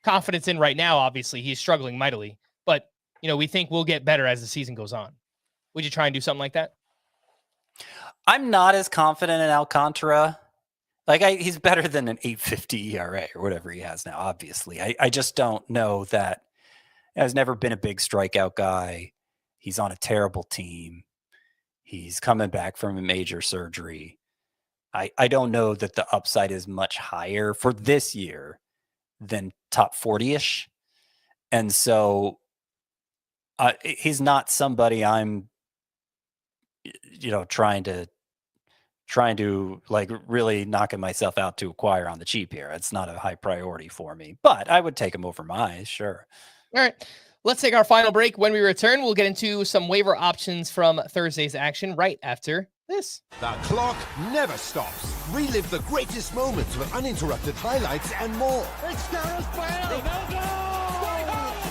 confidence in right now, obviously. He's struggling mightily, but we think we'll get better as the season goes on. Would you try and do something like that? I'm not as confident in Alcantara. He's better than an 8.50 ERA or whatever he has now, obviously. I just don't know that. Has never been a big strikeout guy. He's on a terrible team. He's coming back from a major surgery. I don't know that the upside is much higher for this year than top 40-ish. And so he's not somebody I'm, trying to really knocking myself out to acquire on the cheap here. It's not a high priority for me, but I would take him over Mize, sure. All right. Let's take our final break. When we return, we'll get into some waiver options from Thursday's action right after this. The clock never stops. Relive the greatest moments with uninterrupted highlights and more. It's Gareth Bale!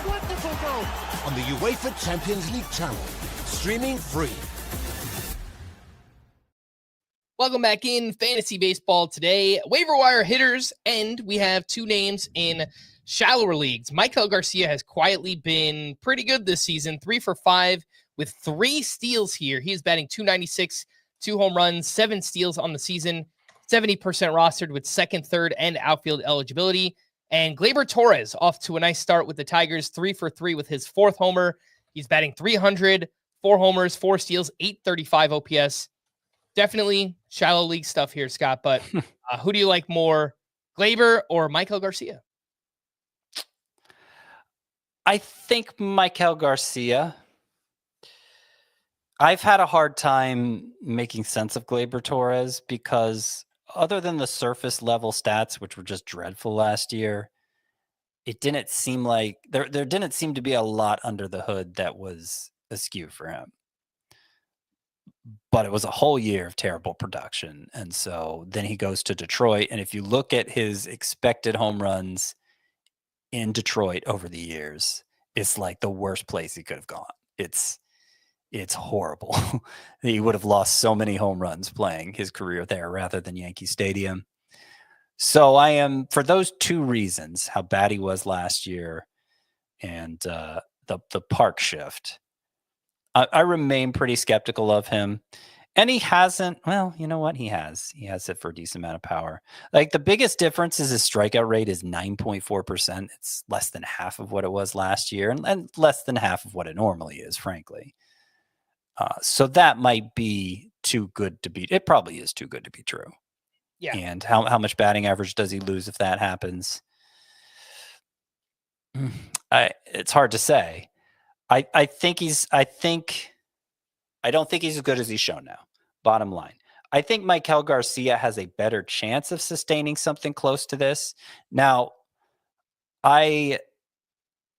Wonderful goal! On the UEFA Champions League channel. Streaming free. Welcome back in Fantasy Baseball today. Waiver wire hitters, and we have two names in shallower leagues. Michael Garcia has quietly been pretty good this season, 3 for 5 with 3 steals here. He is batting .296, 2 home runs, 7 steals on the season, 70% rostered with second, third, and outfield eligibility. And Gleyber Torres off to a nice start with the Tigers, 3 for 3 with his 4th homer. He's batting .300, 4 homers, 4 steals, .835 OPS. Definitely shallow league stuff here, Scott, but who do you like more, Gleyber or Michael Garcia? I think Michael Garcia. I've had a hard time making sense of Gleyber Torres because other than the surface level stats, which were just dreadful last year, it didn't seem like there didn't seem to be a lot under the hood that was askew for him. But it was a whole year of terrible production. And so then he goes to Detroit. And if you look at his expected home runs in Detroit over the years, it's like the worst place he could have gone. It's horrible. He would have lost so many home runs playing his career there rather than Yankee Stadium. So I am, for those two reasons, how bad he was last year and the park shift, I remain pretty skeptical of him. And he hasn't, well, you know what? He has it for a decent amount of power. Like the biggest difference is his strikeout rate is 9.4%. It's less than half of what it was last year and less than half of what it normally is, frankly. So that might be too good to be. It probably is too good to be true. Yeah. And how much batting average does he lose if that happens? It's hard to say. I don't think he's as good as he's shown now. Bottom line. I think Michael Garcia has a better chance of sustaining something close to this. Now, I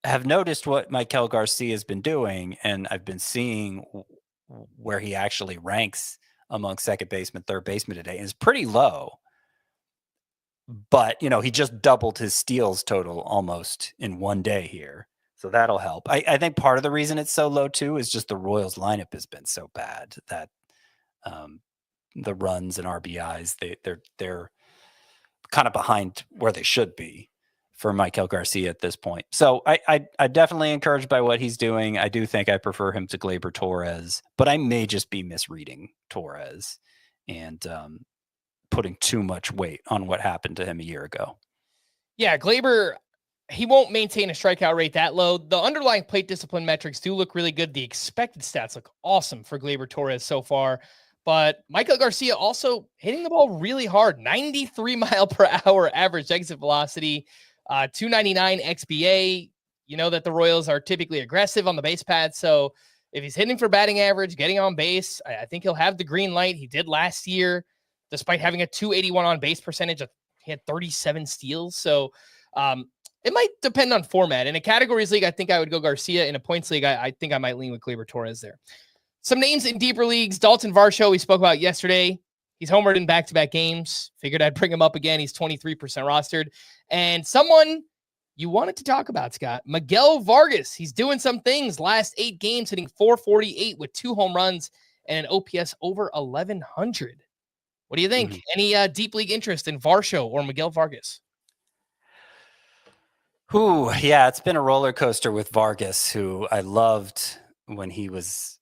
have noticed what Michael Garcia has been doing, and I've been seeing where he actually ranks among second baseman, third baseman today, and it's pretty low. But, he just doubled his steals total almost in one day here. So that'll help. I think part of the reason it's so low too is just the Royals lineup has been so bad that the runs and RBIs they're kind of behind where they should be for Michael Garcia at this point. So I definitely encouraged by what he's doing. I do think I prefer him to Gleyber Torres, but I may just be misreading Torres. and putting too much weight on what happened to him a year ago. Yeah, Glaber, he won't maintain a strikeout rate that low. The underlying plate discipline metrics do look really good. The expected stats look awesome for Glaber Torres so far. But Michael Garcia also hitting the ball really hard. 93 mile per hour average exit velocity, 299 XBA. You know that the Royals are typically aggressive on the base pad. So if he's hitting for batting average, getting on base, I think he'll have the green light. He did last year, despite having a 281 on base percentage. He had 37 steals. So it might depend on format. In a categories league, I think I would go Garcia. In a points league, I think I might lean with Glaber Torres there. Some names in deeper leagues. Dalton Varsho, we spoke about yesterday. He's homered in back-to-back games. Figured I'd bring him up again. He's 23% rostered. And someone you wanted to talk about, Scott, Miguel Vargas. He's doing some things. Last 8 games, hitting .448 with 2 home runs and an OPS over 1,100. What do you think? Any deep league interest in Varsho or Miguel Vargas? Ooh, yeah, it's been a roller coaster with Vargas, who I loved when he was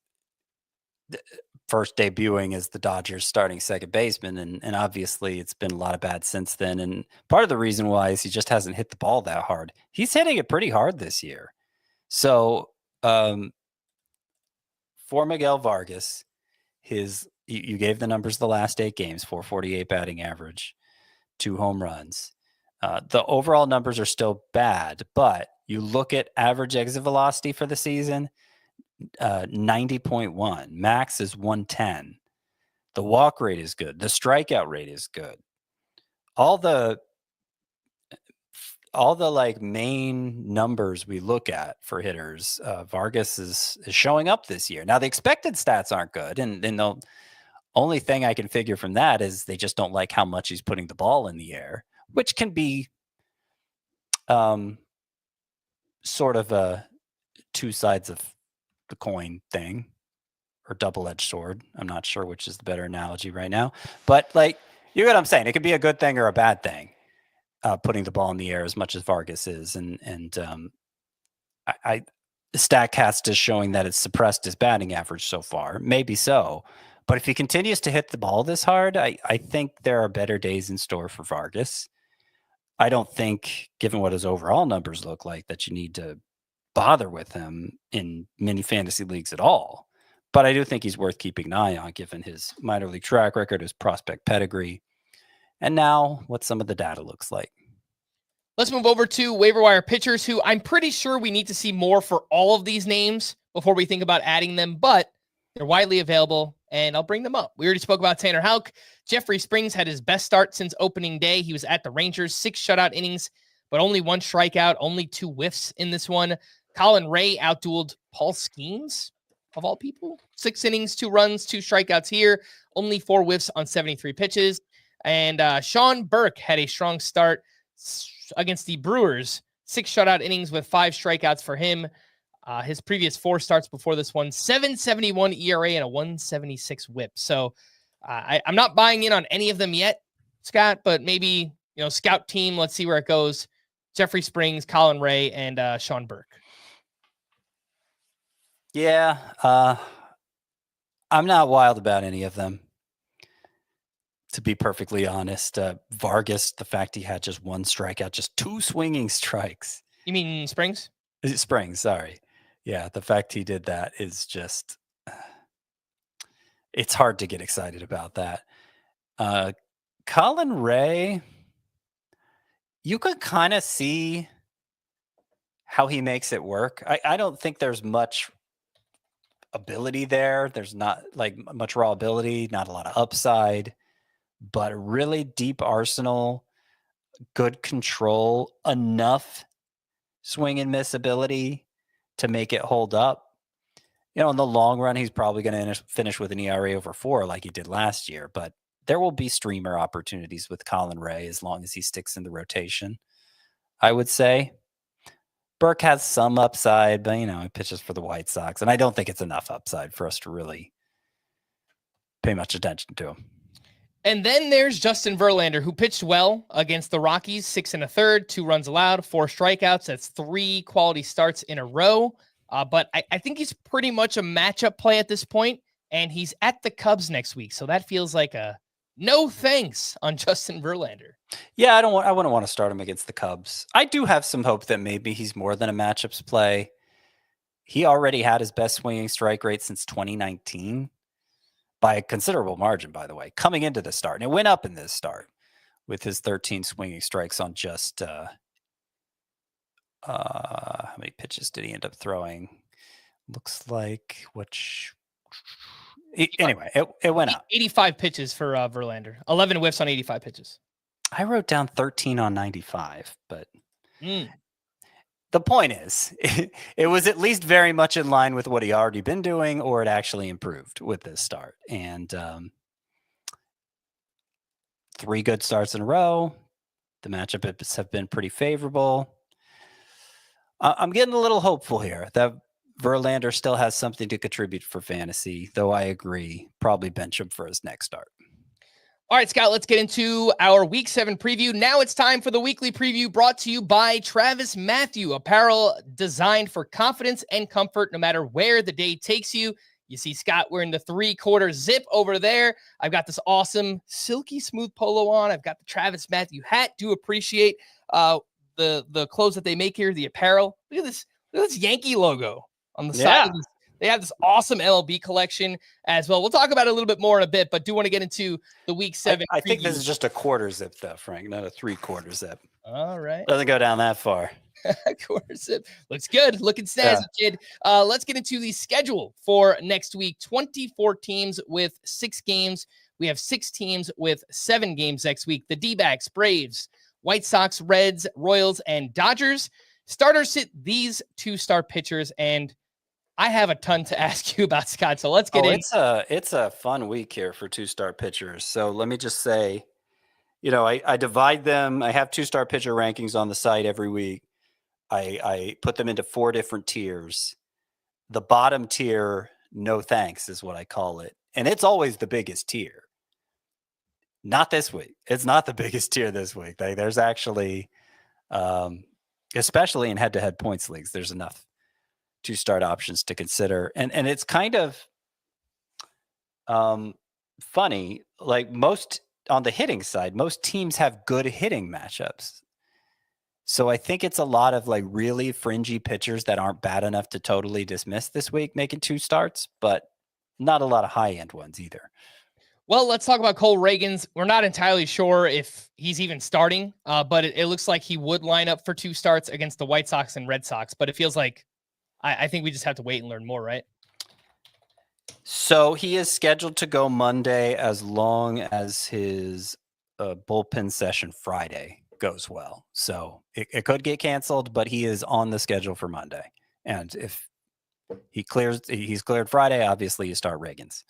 first debuting as the Dodgers starting second baseman. And obviously it's been a lot of bad since then. And part of the reason why is he just hasn't hit the ball that hard. He's hitting it pretty hard this year. So for Miguel Vargas, you gave the numbers the last 8 games, .448 batting average, 2 home runs. The overall numbers are still bad, but you look at average exit velocity for the season, 90.1. Max is 110. The walk rate is good. The strikeout rate is good. All the like main numbers we look at for hitters, Vargas is showing up this year. Now the expected stats aren't good, and the only thing I can figure from that is they just don't like how much he's putting the ball in the air, which can be sort of a 2 sides of the coin thing, or double-edged sword. I'm not sure which is the better analogy right now, but like, you know what I'm saying? It could be a good thing or a bad thing, putting the ball in the air as much as Vargas is. And StatCast is showing that it's suppressed his batting average so far. Maybe so, but if he continues to hit the ball this hard, I think there are better days in store for Vargas. I don't think, given what his overall numbers look like, that you need to bother with him in many fantasy leagues at all. But I do think he's worth keeping an eye on, given his minor league track record, his prospect pedigree, and now what some of the data looks like. Let's move over to waiver wire pitchers, who I'm pretty sure we need to see more for all of these names before we think about adding them, but they're widely available, and I'll bring them up. We already spoke about Tanner Houck. Jeffrey Springs had his best start since opening day. He was at the Rangers, 6 shutout innings, but only 1 strikeout, only 2 whiffs in this one. Colin Ray outdueled Paul Skeens, of all people. 6 innings, 2 runs, 2 strikeouts here, only 4 whiffs on 73 pitches. And Sean Burke had a strong start against the Brewers, 6 shutout innings with 5 strikeouts for him. His previous 4 starts before this one, 7.71 ERA and a 1.76 whip. So I'm not buying in on any of them yet, Scott, but maybe, scout team, let's see where it goes. Jeffrey Springs, Colin Ray, and Sean Burke. Yeah, I'm not wild about any of them, to be perfectly honest. Vargas, the fact he had just 1 strikeout, just 2 swinging strikes. You mean Springs? Springs, sorry. Yeah, the fact he did that is just, it's hard to get excited about that. Colin Ray, you could kind of see how he makes it work. I don't think there's much ability there. There's not like much raw ability, not a lot of upside, but a really deep arsenal, good control, enough swing and miss ability to make it hold up. In the long run, he's probably going to finish with an ERA over 4 like he did last year, but there will be streamer opportunities with Colin Ray as long as he sticks in the rotation, I would say. Burke has some upside, but, he pitches for the White Sox, and I don't think it's enough upside for us to really pay much attention to him. And then there's Justin Verlander, who pitched well against the Rockies, 6 1/3, 2 runs allowed, 4 strikeouts. That's 3 quality starts in a row. But I think he's pretty much a matchup play at this point. and he's at the Cubs next week. So that feels like a no thanks on Justin Verlander. Yeah, I wouldn't want to start him against the Cubs. I do have some hope that maybe he's more than a matchups play. He already had his best swinging strike rate since 2019 by a considerable margin, by the way, coming into the start. And it went up in this start with his 13 swinging strikes on just how many pitches did he end up throwing? Looks like anyway, it went up. 85 pitches for Verlander. 11 whiffs on 85 pitches. I wrote down 13 on 95, but the point is, it was at least very much in line with what he already been doing, or it actually improved with this start. And 3 good starts in a row. The matchups have been pretty favorable. I'm getting a little hopeful here that Verlander still has something to contribute for fantasy, though I agree, probably bench him for his next start. All right, Scott, let's get into our Week 7 preview. Now it's time for the weekly preview brought to you by Travis Matthew, apparel designed for confidence and comfort no matter where the day takes you. You see Scott wearing the 3/4 zip over there. I've got this awesome silky smooth polo on. I've got the Travis Matthew hat. Do appreciate the clothes that they make here, the apparel. Look at this Yankee logo on the side of this. They have this awesome MLB collection as well. We'll talk about it a little bit more in a bit, but do want to get into the Week 7. I think this is just a 1/4 zip, though, Frank, not a 3/4 zip. All right. Doesn't go down that far. 1/4 zip. Looks good. Looking snazzy, kid. Let's get into the schedule for next week. 24 teams with 6 games. We have 6 teams with 7 games next week. The D-backs, Braves, White Sox, Reds, Royals, and Dodgers. Starters sit these 2-star pitchers, and I have a ton to ask you about, Scott. So let's get in. It's a fun week here for 2-star pitchers. So let me just say, I divide them. I have 2-star pitcher rankings on the site every week. I put them into 4 different tiers. The bottom tier, no thanks, is what I call it. And it's always the biggest tier. Not this week. It's not the biggest tier this week. There's actually, especially in head-to-head points leagues, there's enough 2-start options to consider. And it's kind of funny, like most on the hitting side, most teams have good hitting matchups. So I think it's a lot of like really fringy pitchers that aren't bad enough to totally dismiss this week making 2 starts, but not a lot of high-end ones either. Well, let's talk about Cole Reagans. We're not entirely sure if he's even starting, but it looks like he would line up for 2 starts against the White Sox and Red Sox, but it feels like I think we just have to wait and learn more, right? So he is scheduled to go Monday as long as his bullpen session Friday goes well. So it could get canceled, but he is on the schedule for Monday. And if he's cleared Friday, obviously you start Reagans.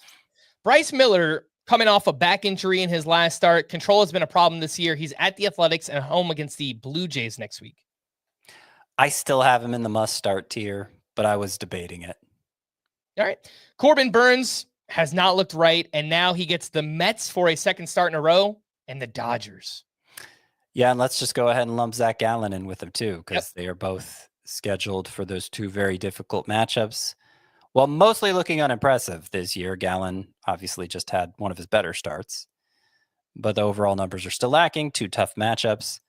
Bryce Miller coming off a back injury in his last start. Control has been a problem this year. He's at the Athletics and home against the Blue Jays next week. I still have him in the must start tier, but I was debating it. All right. Corbin Burns has not looked right, and now he gets the Mets for a second start in a row and the Dodgers. Yeah, and let's just go ahead and lump Zac Gallen in with them too, because they are both scheduled for those 2 very difficult matchups. Well, mostly looking unimpressive this year. Gallen obviously just had one of his better starts, but the overall numbers are still lacking. 2 tough matchups.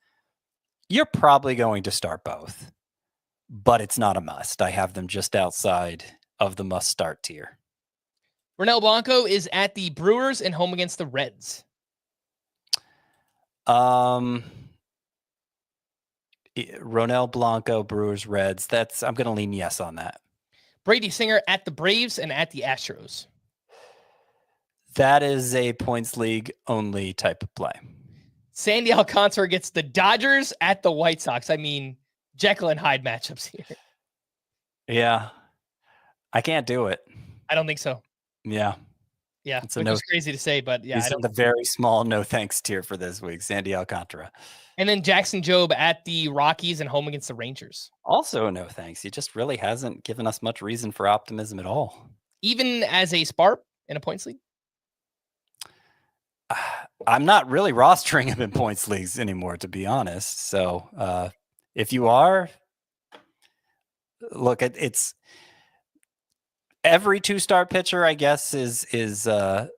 You're probably going to start both, but it's not a must. I have them just outside of the must start tier. Ronel Blanco is at the Brewers and home against the Reds. Ronel Blanco, Brewers, Reds. I'm going to lean yes on that. Brady Singer at the Braves and at the Astros. That is a points league only type of play. Sandy Alcantara gets the Dodgers at the White Sox. I mean, Jekyll and Hyde matchups here. Yeah. I can't do it. I don't think so. Yeah. Yeah. Which is crazy to say, but yeah. He's in the very small no thanks tier for this week, Sandy Alcantara. And then Jackson Jobe at the Rockies and home against the Rangers. Also no thanks. He just really hasn't given us much reason for optimism at all. Even as a SPARP in a points league? I'm not really rostering him in points leagues anymore, to be honest. So if you are, look, it's every 2-star pitcher, I guess, is a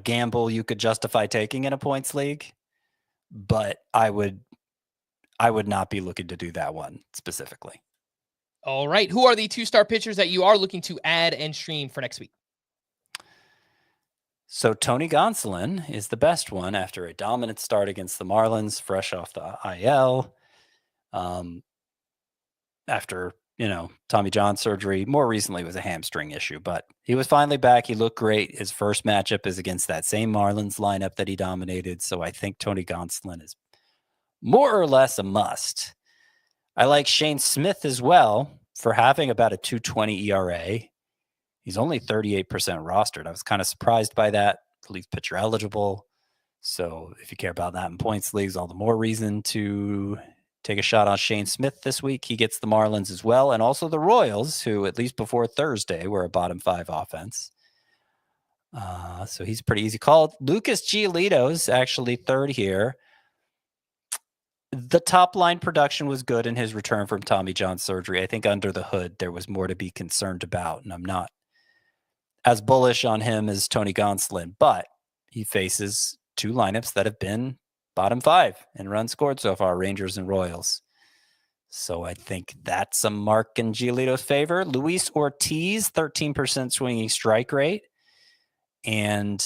gamble you could justify taking in a points league, but I would not be looking to do that one specifically. All right. Who are the 2-star pitchers that you are looking to add and stream for next week? So Tony Gonsolin is the best one after a dominant start against the Marlins, fresh off the IL. After, Tommy John surgery, more recently was a hamstring issue, but he was finally back. He looked great. His first matchup is against that same Marlins lineup that he dominated. So I think Tony Gonsolin is more or less a must. I like Shane Smith as well for having about a 2.20 ERA. He's only 38% rostered. I was kind of surprised by that. Relief pitcher eligible. So if you care about that in points leagues, all the more reason to take a shot on Shane Smith this week. He gets the Marlins as well, and also the Royals, who at least before Thursday were a bottom 5 offense. So he's a pretty easy call. Lucas Giolito's actually third here. The top line production was good in his return from Tommy John surgery. I think under the hood, there was more to be concerned about, and I'm not as bullish on him as Tony Gonsolin, but he faces 2 lineups that have been bottom 5 in runs scored so far, Rangers and Royals. So I think that's a mark in Giolito's favor. Luis Ortiz, 13% swinging strike rate, and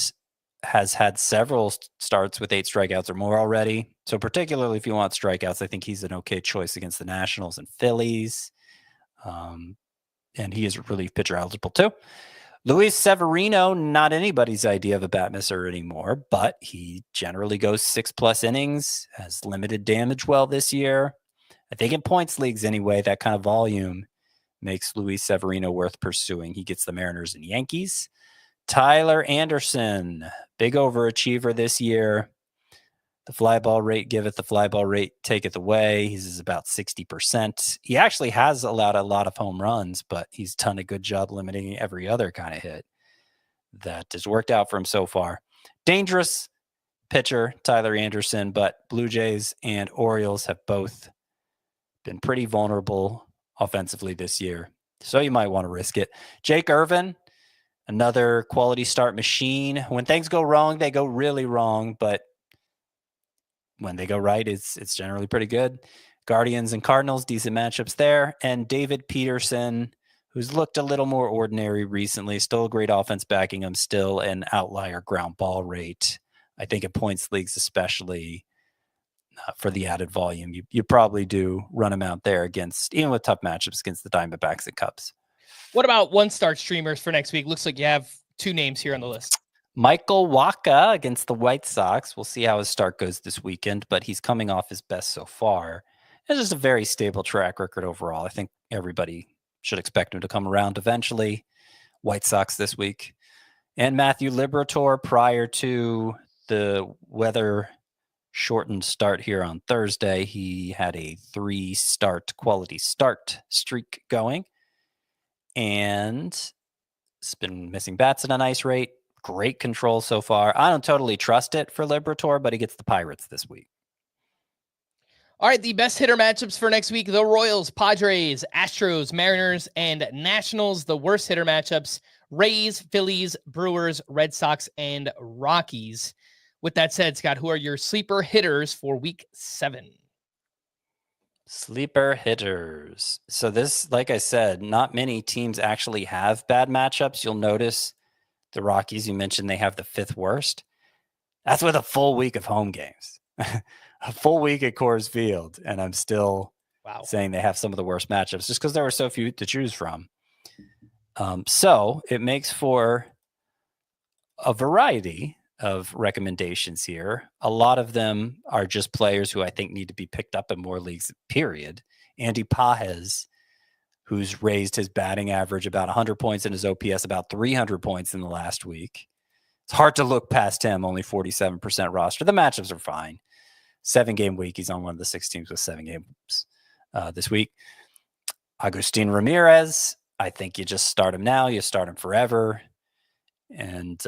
has had several starts with 8 strikeouts or more already. So particularly if you want strikeouts, I think he's an okay choice against the Nationals and Phillies. And he is relief pitcher eligible too. Luis Severino, not anybody's idea of a bat misser anymore, but he generally goes 6+ innings, has limited damage well this year. I think in points leagues anyway, that kind of volume makes Luis Severino worth pursuing. He gets the Mariners and Yankees. Tyler Anderson, big overachiever this year. The fly ball rate giveth, the fly ball rate taketh away. He's about 60%. He actually has allowed a lot of home runs, but he's done a good job limiting every other kind of hit that has worked out for him so far. Dangerous pitcher, Tyler Anderson, but Blue Jays and Orioles have both been pretty vulnerable offensively this year, so you might want to risk it. Jake Irvin, another quality start machine. When things go wrong, they go really wrong, but when they go right, it's generally pretty good. Guardians and Cardinals, decent matchups there. And David Peterson, who's looked a little more ordinary recently, still a great offense backing him, still an outlier ground ball rate. I think in points leagues, especially for the added volume, you probably do run him out there against, even with tough matchups against the Diamondbacks and Cubs. What about 1-star streamers for next week? Looks like you have 2 names here on the list. Michael Wacha against the White Sox. We'll see how his start goes this weekend, but he's coming off his best so far. It's just a very stable track record overall. I think everybody should expect him to come around eventually. White Sox this week. And Matthew Liberatore, prior to the weather shortened start here on Thursday, he had a 3-start quality start streak going. And it's been missing bats at a nice rate. Great control so far. I don't totally trust it for Liberatore, but he gets the Pirates this week. All right, the best hitter matchups for next week: the Royals, Padres, Astros, Mariners, and Nationals. The worst hitter matchups: Rays, Phillies, Brewers, Red Sox, and Rockies. With that said, Scott, who are your sleeper hitters for week 7? Sleeper hitters. So this, like I said, not many teams actually have bad matchups. You'll notice the Rockies, you mentioned they have the 5th worst. That's with a full week of home games. A full week at Coors Field, and I'm still saying they have some of the worst matchups just because there were so few to choose from. So it makes for a variety of recommendations here. A lot of them are just players who I think need to be picked up in more leagues, period. Andy Pages, who's raised his batting average about 100 points and his OPS about 300 points in the last week. It's hard to look past him, only 47% roster. The matchups are fine. 7-game week. He's on one of the 6 teams with 7 games this week. Agustin Ramirez, I think you just start him now. You start him forever. And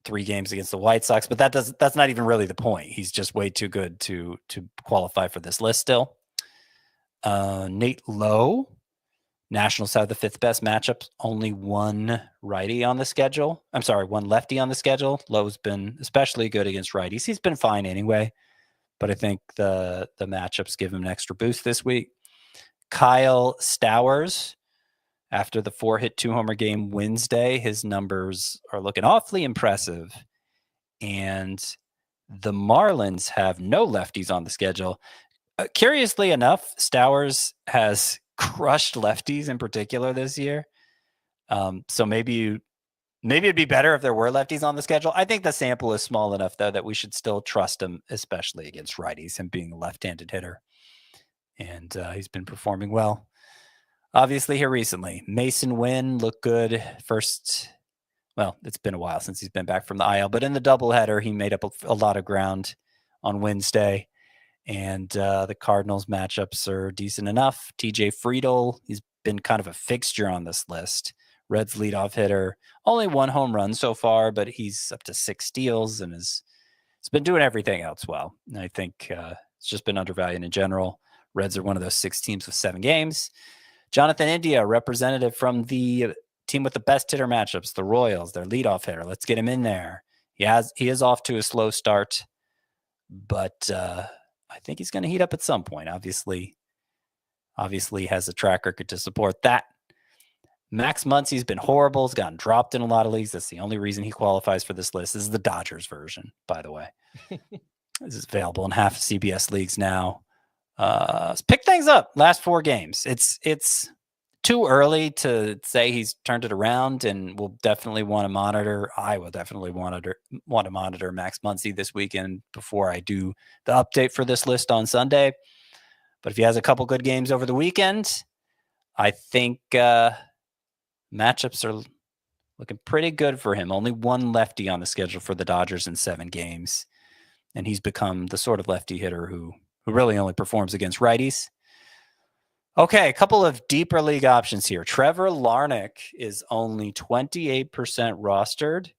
3 games against the White Sox, but that's not even really the point. He's just way too good to qualify for this list still. Nate Lowe, Nationals have the 5th best matchup, only one righty on the schedule. I'm sorry, one lefty on the schedule. Lowe's been especially good against righties. He's been fine anyway, but I think the matchups give him an extra boost this week. Kyle Stowers, after the 4-hit 2-homer game Wednesday, his numbers are looking awfully impressive. And the Marlins have no lefties on the schedule. Curiously enough, Stowers has crushed lefties in particular this year. So maybe it'd be better if there were lefties on the schedule. I think the sample is small enough, though, that we should still trust him, especially against righties, him being a left-handed hitter. And he's been performing well. Obviously, here recently, Mason Wynn looked good. It's been a while since he's been back from the IL, but in the doubleheader, he made up a lot of ground on Wednesday. And the Cardinals matchups are decent enough. TJ Friedl, he's been kind of a fixture on this list. Reds leadoff hitter, only 1 home run so far, but he's up to 6 steals and has been doing everything else well. And I think it's just been undervalued in general. Reds are one of those 6 teams with 7 games. Jonathan India, representative from the team with the best hitter matchups, the Royals, their leadoff hitter. Let's get him in there. He is off to a slow start, but I think he's going to heat up at some point. Obviously has a track record to support that. Max Muncy's been horrible. He's gotten dropped in a lot of leagues. That's the only reason he qualifies for this list. This is the Dodgers version, by the way. This is available in half of CBS leagues now. Let's pick things up. Last 4 games. It's too early to say he's turned it around, and we'll definitely want to monitor. I will definitely want to monitor Max Muncy this weekend before I do the update for this list on Sunday. But if he has a couple good games over the weekend, I think matchups are looking pretty good for him. Only 1 lefty on the schedule for the Dodgers in 7 games, and he's become the sort of lefty hitter who really only performs against righties. Okay, a couple of deeper league options here. Trevor Larnach is only 28% rostered,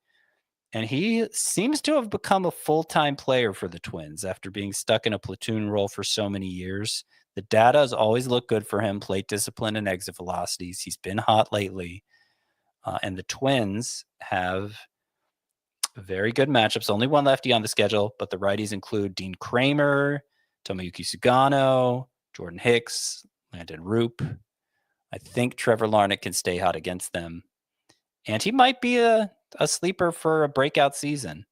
and he seems to have become a full-time player for the Twins after being stuck in a platoon role for so many years. The data has always looked good for him, plate discipline and exit velocities. He's been hot lately, and the Twins have very good matchups. Only 1 lefty on the schedule, but the righties include Dean Kramer, Tomoyuki Sugano, Jordan Hicks, Landon Roop. I think Trevor Larnach can stay hot against them. And he might be a sleeper for a breakout season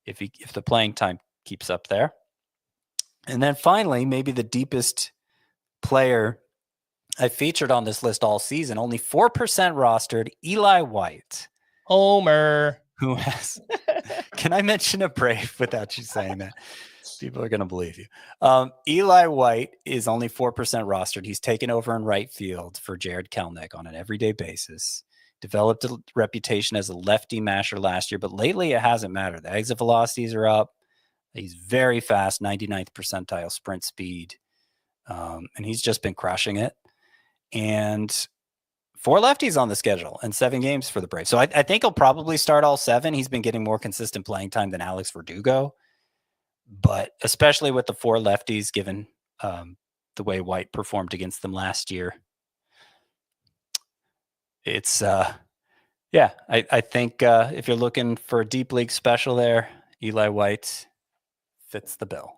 if the playing time keeps up there. And then finally, maybe the deepest player I featured on this list all season, only 4% rostered, Eli White. Homer. Who has... Can I mention a Brave without you saying that? People are going to believe you. Eli White is only 4% rostered. He's taken over in right field for Jared Kelenic on an everyday basis. Developed a reputation as a lefty masher last year, but lately it hasn't mattered. The exit velocities are up. He's very fast, 99th percentile sprint speed. And he's just been crushing it. And 4 lefties on the schedule and 7 games for the Braves. So I think he'll probably start all 7. He's been getting more consistent playing time than Alex Verdugo. But especially with the 4 lefties, given the way White performed against them last year, it's, I think if you're looking for a deep league special there, Eli White fits the bill.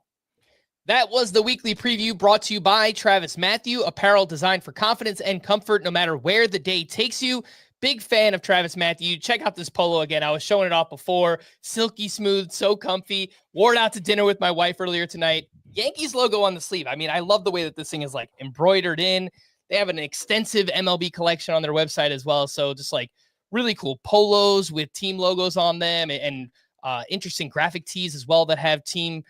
That was the weekly preview brought to you by Travis Matthew, apparel designed for confidence and comfort no matter where the day takes you. Big fan of Travis Matthew. Check out this polo again. I was showing it off before. Silky smooth, so comfy. Wore it out to dinner with my wife earlier tonight. Yankees logo on the sleeve. I mean, I love the way that this thing is like embroidered in. They have an extensive MLB collection on their website as well. So just like really cool polos with team logos on them and interesting graphic tees as well that have team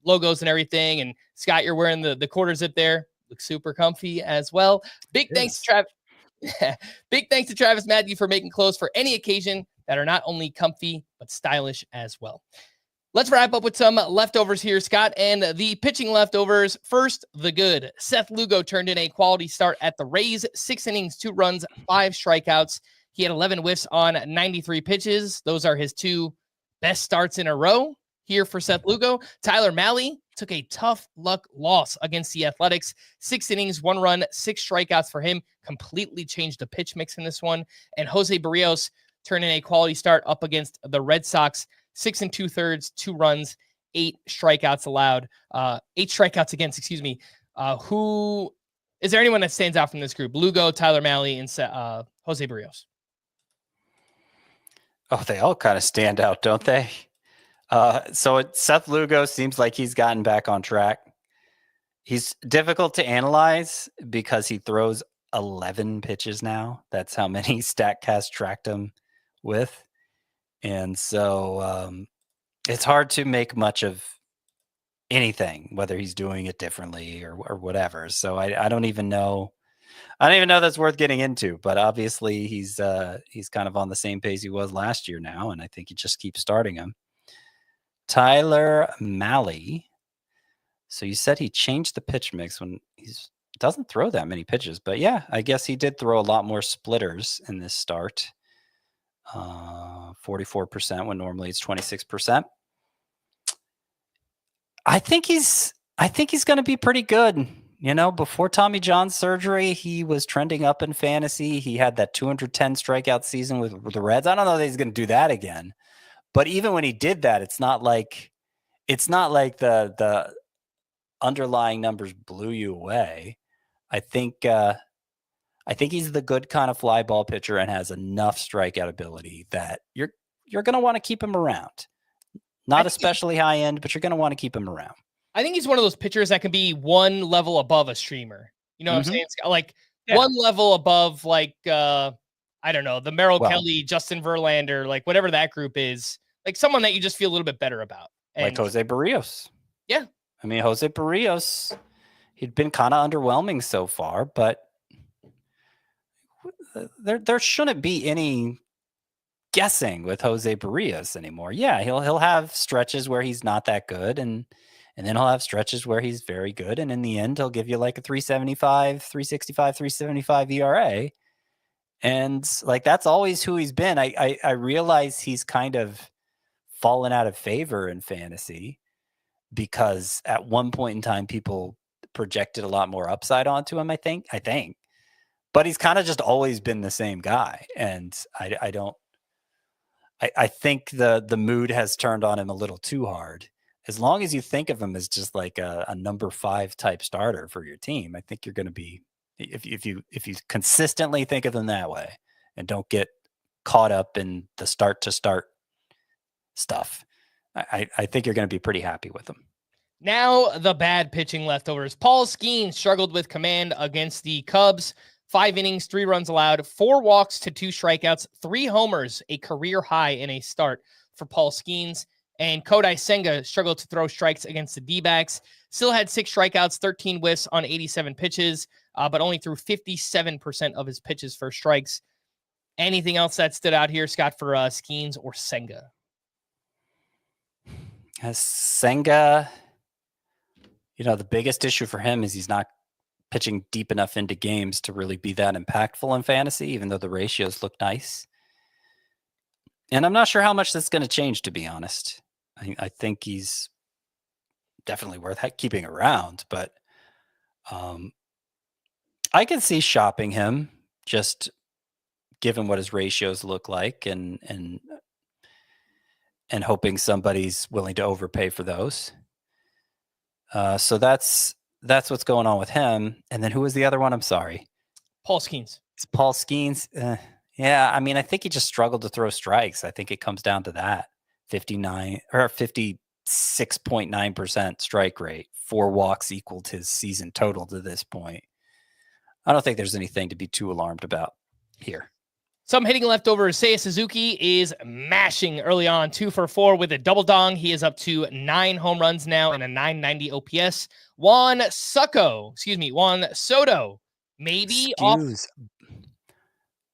logos and everything. And Scott, you're wearing the quarter zip there. Looks super comfy as well. Big thanks to Travis. Big thanks to Travis Matthew for making clothes for any occasion that are not only comfy, but stylish as well. Let's wrap up with some leftovers here, Scott, and the pitching leftovers. First, the good. Seth Lugo turned in a quality start at the Rays, 6 innings, 2 runs, 5 strikeouts. He had 11 whiffs on 93 pitches. Those are his 2 best starts in a row. here for Seth Lugo. Tyler Mahle took a tough luck loss against the Athletics. 6 innings, 1 run, 6 strikeouts for him. Completely changed the pitch mix in this one. And Jose Barrios turned in a quality start up against the Red Sox. 6 2/3, 2 runs, 8 strikeouts allowed. 8 strikeouts against, excuse me. Who is there anyone that stands out from this group? Lugo, Tyler Mahle, and Jose Barrios. Oh, they all kind of stand out, don't they? Seth Lugo seems like he's gotten back on track. He's difficult to analyze because he throws 11 pitches now. That's how many StatCast tracked him with. And so it's hard to make much of anything, whether he's doing it differently or whatever. So I don't even know. I don't even know that's worth getting into, but obviously he's kind of on the same pace he was last year now, and I think he just keeps starting him. Tyler Mahle. So you said he changed the pitch mix when he doesn't throw that many pitches, but yeah, I guess he did throw a lot more splitters in this start. 44% when normally it's 26%. I think he's going to be pretty good. You know, before Tommy John's surgery, he was trending up in fantasy. He had that 210 strikeout season with the Reds. I don't know that he's going to do that again. But even when he did that, it's not like the underlying numbers blew you away. I think he's the good kind of fly ball pitcher and has enough strikeout ability that you're going to want to keep him around. Not especially high end, but you're going to want to keep him around. I think he's one of those pitchers that can be one level above a streamer. You know what I'm saying? Like one level above, like, I don't know, the Merrill Kelly, Justin Verlander, like whatever that group is, like someone that you just feel a little bit better about. And, like Jose Barrios. Yeah. I mean, Jose Barrios, he'd been kind of underwhelming so far, but there shouldn't be any guessing with Jose Barrios anymore. Yeah, he'll have stretches where he's not that good, and then he'll have stretches where he's very good, and in the end he'll give you like a 375, 365, 375 ERA. And like that's always who he's been. I realize he's kind of fallen out of favor in fantasy because at one point in time people projected a lot more upside onto him, I think. But he's kind of just always been the same guy. And I think the mood has turned on him a little too hard. As long as you think of him as just like a number 5 type starter for your team, I think you're going to be, if you consistently think of him that way and don't get caught up in the start to start stuff, I think you're going to be pretty happy with him. Now the bad pitching leftovers. Paul Skeens struggled with command against the Cubs. 5 innings, 3 runs allowed, 4 walks to 2 strikeouts, 3 homers, a career high in a start for Paul Skeens. And Kodai Senga struggled to throw strikes against the D-backs. Still had 6 strikeouts, 13 whiffs on 87 pitches, but only threw 57% of his pitches for strikes. Anything else that stood out here, Scott, for Skeens or Senga? Senga, the biggest issue for him is he's not pitching deep enough into games to really be that impactful in fantasy, even though the ratios look nice. And I'm not sure how much that's going to change, to be honest. I think he's definitely worth keeping around, but I can see shopping him, just given what his ratios look like, and hoping somebody's willing to overpay for those. So that's what's going on with him. And then who was the other one? I'm sorry. Paul Skeens. It's Paul Skeens. Yeah, I mean, I think he just struggled to throw strikes. I think it comes down to that. 56.9% strike rate. 4 walks equaled his season total to this point. I don't think there's anything to be too alarmed about here. Some hitting leftovers. Seiya Suzuki is mashing early on, 2 for 4 with a double dong. He is up to 9 home runs now and a 990 OPS. Juan Soto, maybe off.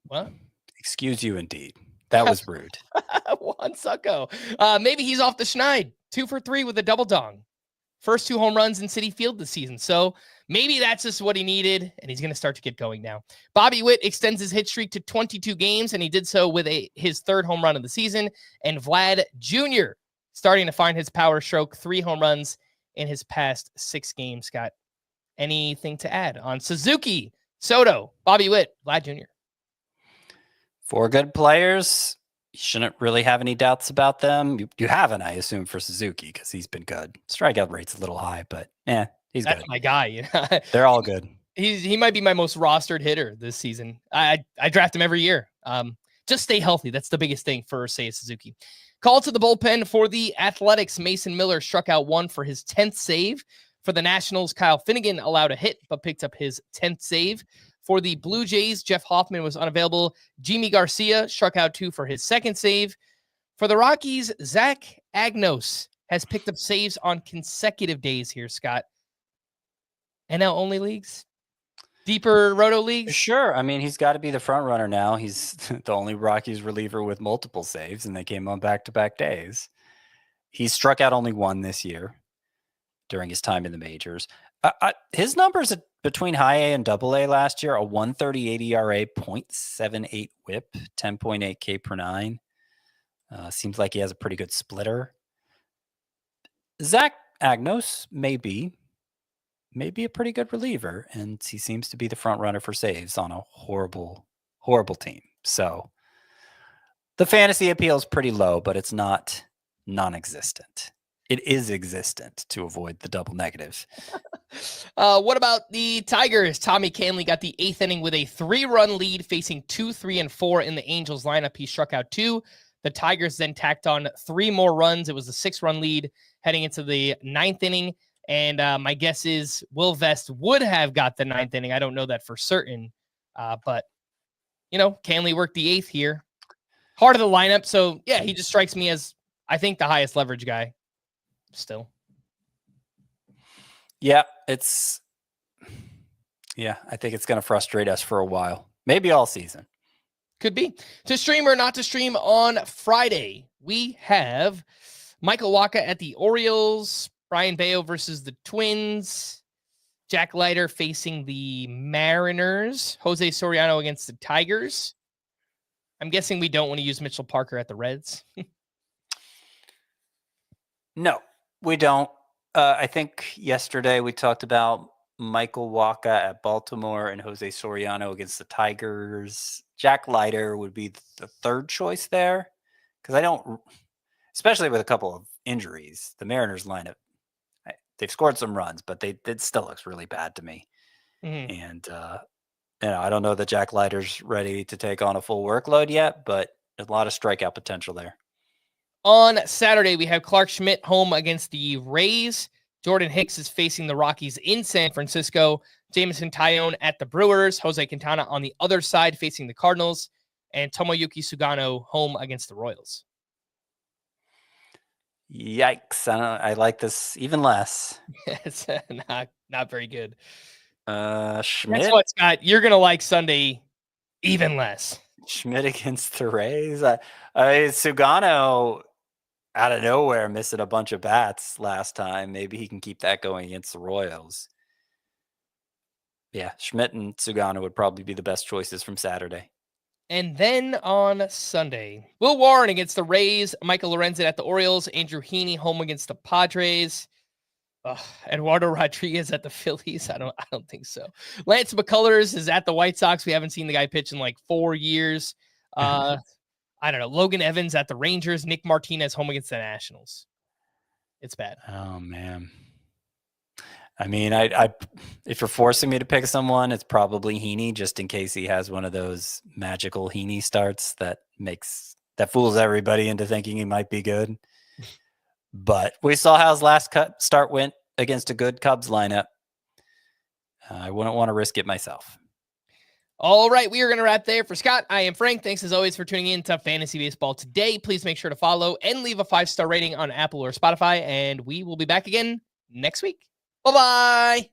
What? Excuse you, indeed. That was rude. Juan Soto. Maybe he's off the schneid. 2 for 3 with a double dong. First 2 home runs in Citi Field this season. So maybe that's just what he needed, and he's going to start to get going now. Bobby Witt extends his hit streak to 22 games, and he did so with his 3rd home run of the season. And Vlad Jr. starting to find his power stroke. 3 home runs in his past 6 games. Scott, anything to add on Suzuki, Soto, Bobby Witt, Vlad Jr.? 4 good players. You shouldn't really have any doubts about them. You haven't, I assume, for Suzuki because he's been good. Strikeout rate's a little high, but he's That's good. my guy. You know? They're all good. He might be my most rostered hitter this season. I draft him every year. Just stay healthy. That's the biggest thing for Seiya Suzuki. Call to the bullpen for the Athletics. Mason Miller struck out 1 for his 10th save. For the Nationals, Kyle Finnegan allowed a hit, but picked up his 10th save. For the Blue Jays, Jeff Hoffman was unavailable. Jimmy Garcia struck out 2 for his 2nd save. For the Rockies, Zach Agnos has picked up saves on consecutive days here, Scott. NL only leagues? Deeper roto leagues? Sure. I mean, he's got to be the front runner now. He's the only Rockies reliever with multiple saves, and they came on back-to-back days. He's struck out only 1 this year during his time in the majors. His numbers between high A and double A last year, a 138 ERA, 0.78 whip, 10.8 K per 9. Seems like he has a pretty good splitter. Zach Agnos may be a pretty good reliever, and he seems to be the front runner for saves on a horrible, horrible team. So the fantasy appeal is pretty low, but it's not non-existent. It is existent to avoid the double negative. What about the Tigers? Tommy Kahnle got the 8th inning with a 3-run lead facing 2, 3, and 4 in the Angels lineup. He struck out 2. The Tigers then tacked on 3 more runs. It was a 6-run lead heading into the 9th inning. And my guess is Will Vest would have got the 9th inning. I don't know that for certain. But, Kahnle worked the 8th here. Heart of the lineup. So, yeah, he just strikes me as, I think, the highest leverage guy still. Yeah, I think it's going to frustrate us for a while. Maybe all season. Could be. To stream or not to stream on Friday, we have Michael Wacha at the Orioles, Brian Bayo versus the Twins, Jack Leiter facing the Mariners, Jose Soriano against the Tigers. I'm guessing we don't want to use Mitchell Parker at the Reds. No, we don't. I think yesterday we talked about Michael Wacha at Baltimore and Jose Soriano against the Tigers. Jack Leiter would be the 3rd choice there because I don't, especially with a couple of injuries, the Mariners lineup, they've scored some runs, but it still looks really bad to me. Mm-hmm. And, I don't know that Jack Leiter's ready to take on a full workload yet, but there's a lot of strikeout potential there. On Saturday, we have Clark Schmidt home against the Rays. Jordan Hicks is facing the Rockies in San Francisco. Jameson Taillon at the Brewers. Jose Quintana on the other side facing the Cardinals. And Tomoyuki Sugano home against the Royals. Yikes. I like this even less. It's not very good. Schmidt. That's what, Scott. You're going to like Sunday even less. Schmidt against the Rays. Sugano out of nowhere missing a bunch of bats last time. Maybe he can keep that going against the Royals. Yeah, Schmidt and Sugano would probably be the best choices from Saturday. And then on Sunday, Will Warren against the Rays, Michael Lorenzen at the Orioles, Andrew Heaney home against the Padres. Eduardo Rodriguez at the Phillies. I don't think so. Lance McCullers is at the White Sox. We haven't seen the guy pitch in like 4 years. I don't know. Logan Evans at the Rangers. Nick Martinez home against the Nationals. It's bad. Oh man. I mean, I if you're forcing me to pick someone, it's probably Heaney, just in case he has one of those magical Heaney starts that fools everybody into thinking he might be good. But we saw how his last start went against a good Cubs lineup. I wouldn't want to risk it myself. All right, we are going to wrap there. For Scott, I am Frank. Thanks as always for tuning in to Fantasy Baseball today. Please make sure to follow and leave a 5-star rating on Apple or Spotify, and we will be back again next week. Bye-bye.